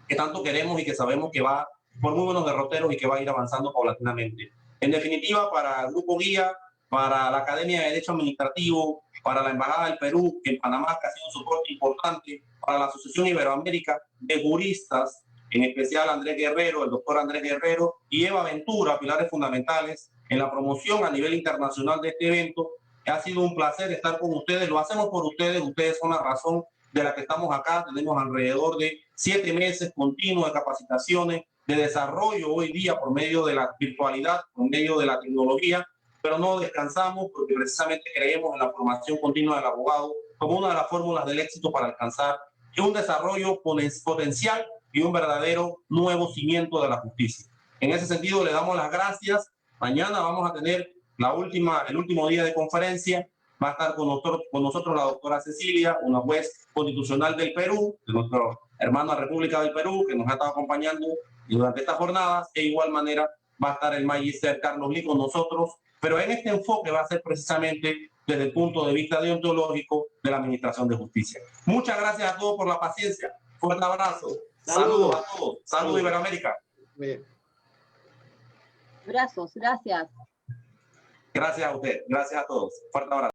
que tanto queremos y que sabemos que va por muy buenos derroteros y que va a ir avanzando paulatinamente. En definitiva, para el Grupo Guía, para la Academia de Derecho Administrativo, para la Embajada del Perú, que en Panamá que ha sido un soporte importante, para la Asociación Iberoamérica de Juristas, en especial Andrés Guerrero, el doctor Andrés Guerrero y Eva Ventura, pilares fundamentales en la promoción a nivel internacional de este evento. Ha sido un placer estar con ustedes, lo hacemos por ustedes, ustedes son la razón de la que estamos acá. Tenemos alrededor de 7 meses continuos de capacitaciones, de desarrollo hoy día por medio de la virtualidad, por medio de la tecnología, pero no descansamos porque precisamente creemos en la formación continua del abogado como una de las fórmulas del éxito para alcanzar un desarrollo potencial y un verdadero nuevo cimiento de la justicia. En ese sentido, le damos las gracias. Mañana vamos a tener el último día de conferencia. Va a estar con nosotros la doctora Cecilia, una juez constitucional del Perú, de nuestra hermana República del Perú, que nos ha estado acompañando durante estas jornadas. De igual manera va a estar el magíster Carlos Lee con nosotros, pero en este enfoque va a ser precisamente desde el punto de vista deontológico de la Administración de Justicia. Muchas gracias a todos por la paciencia. Fuerte abrazo. Saludos a todos. Saludos Iberoamérica. Bien. Abrazos, gracias. Gracias a usted. Gracias a todos. Fuerte abrazo.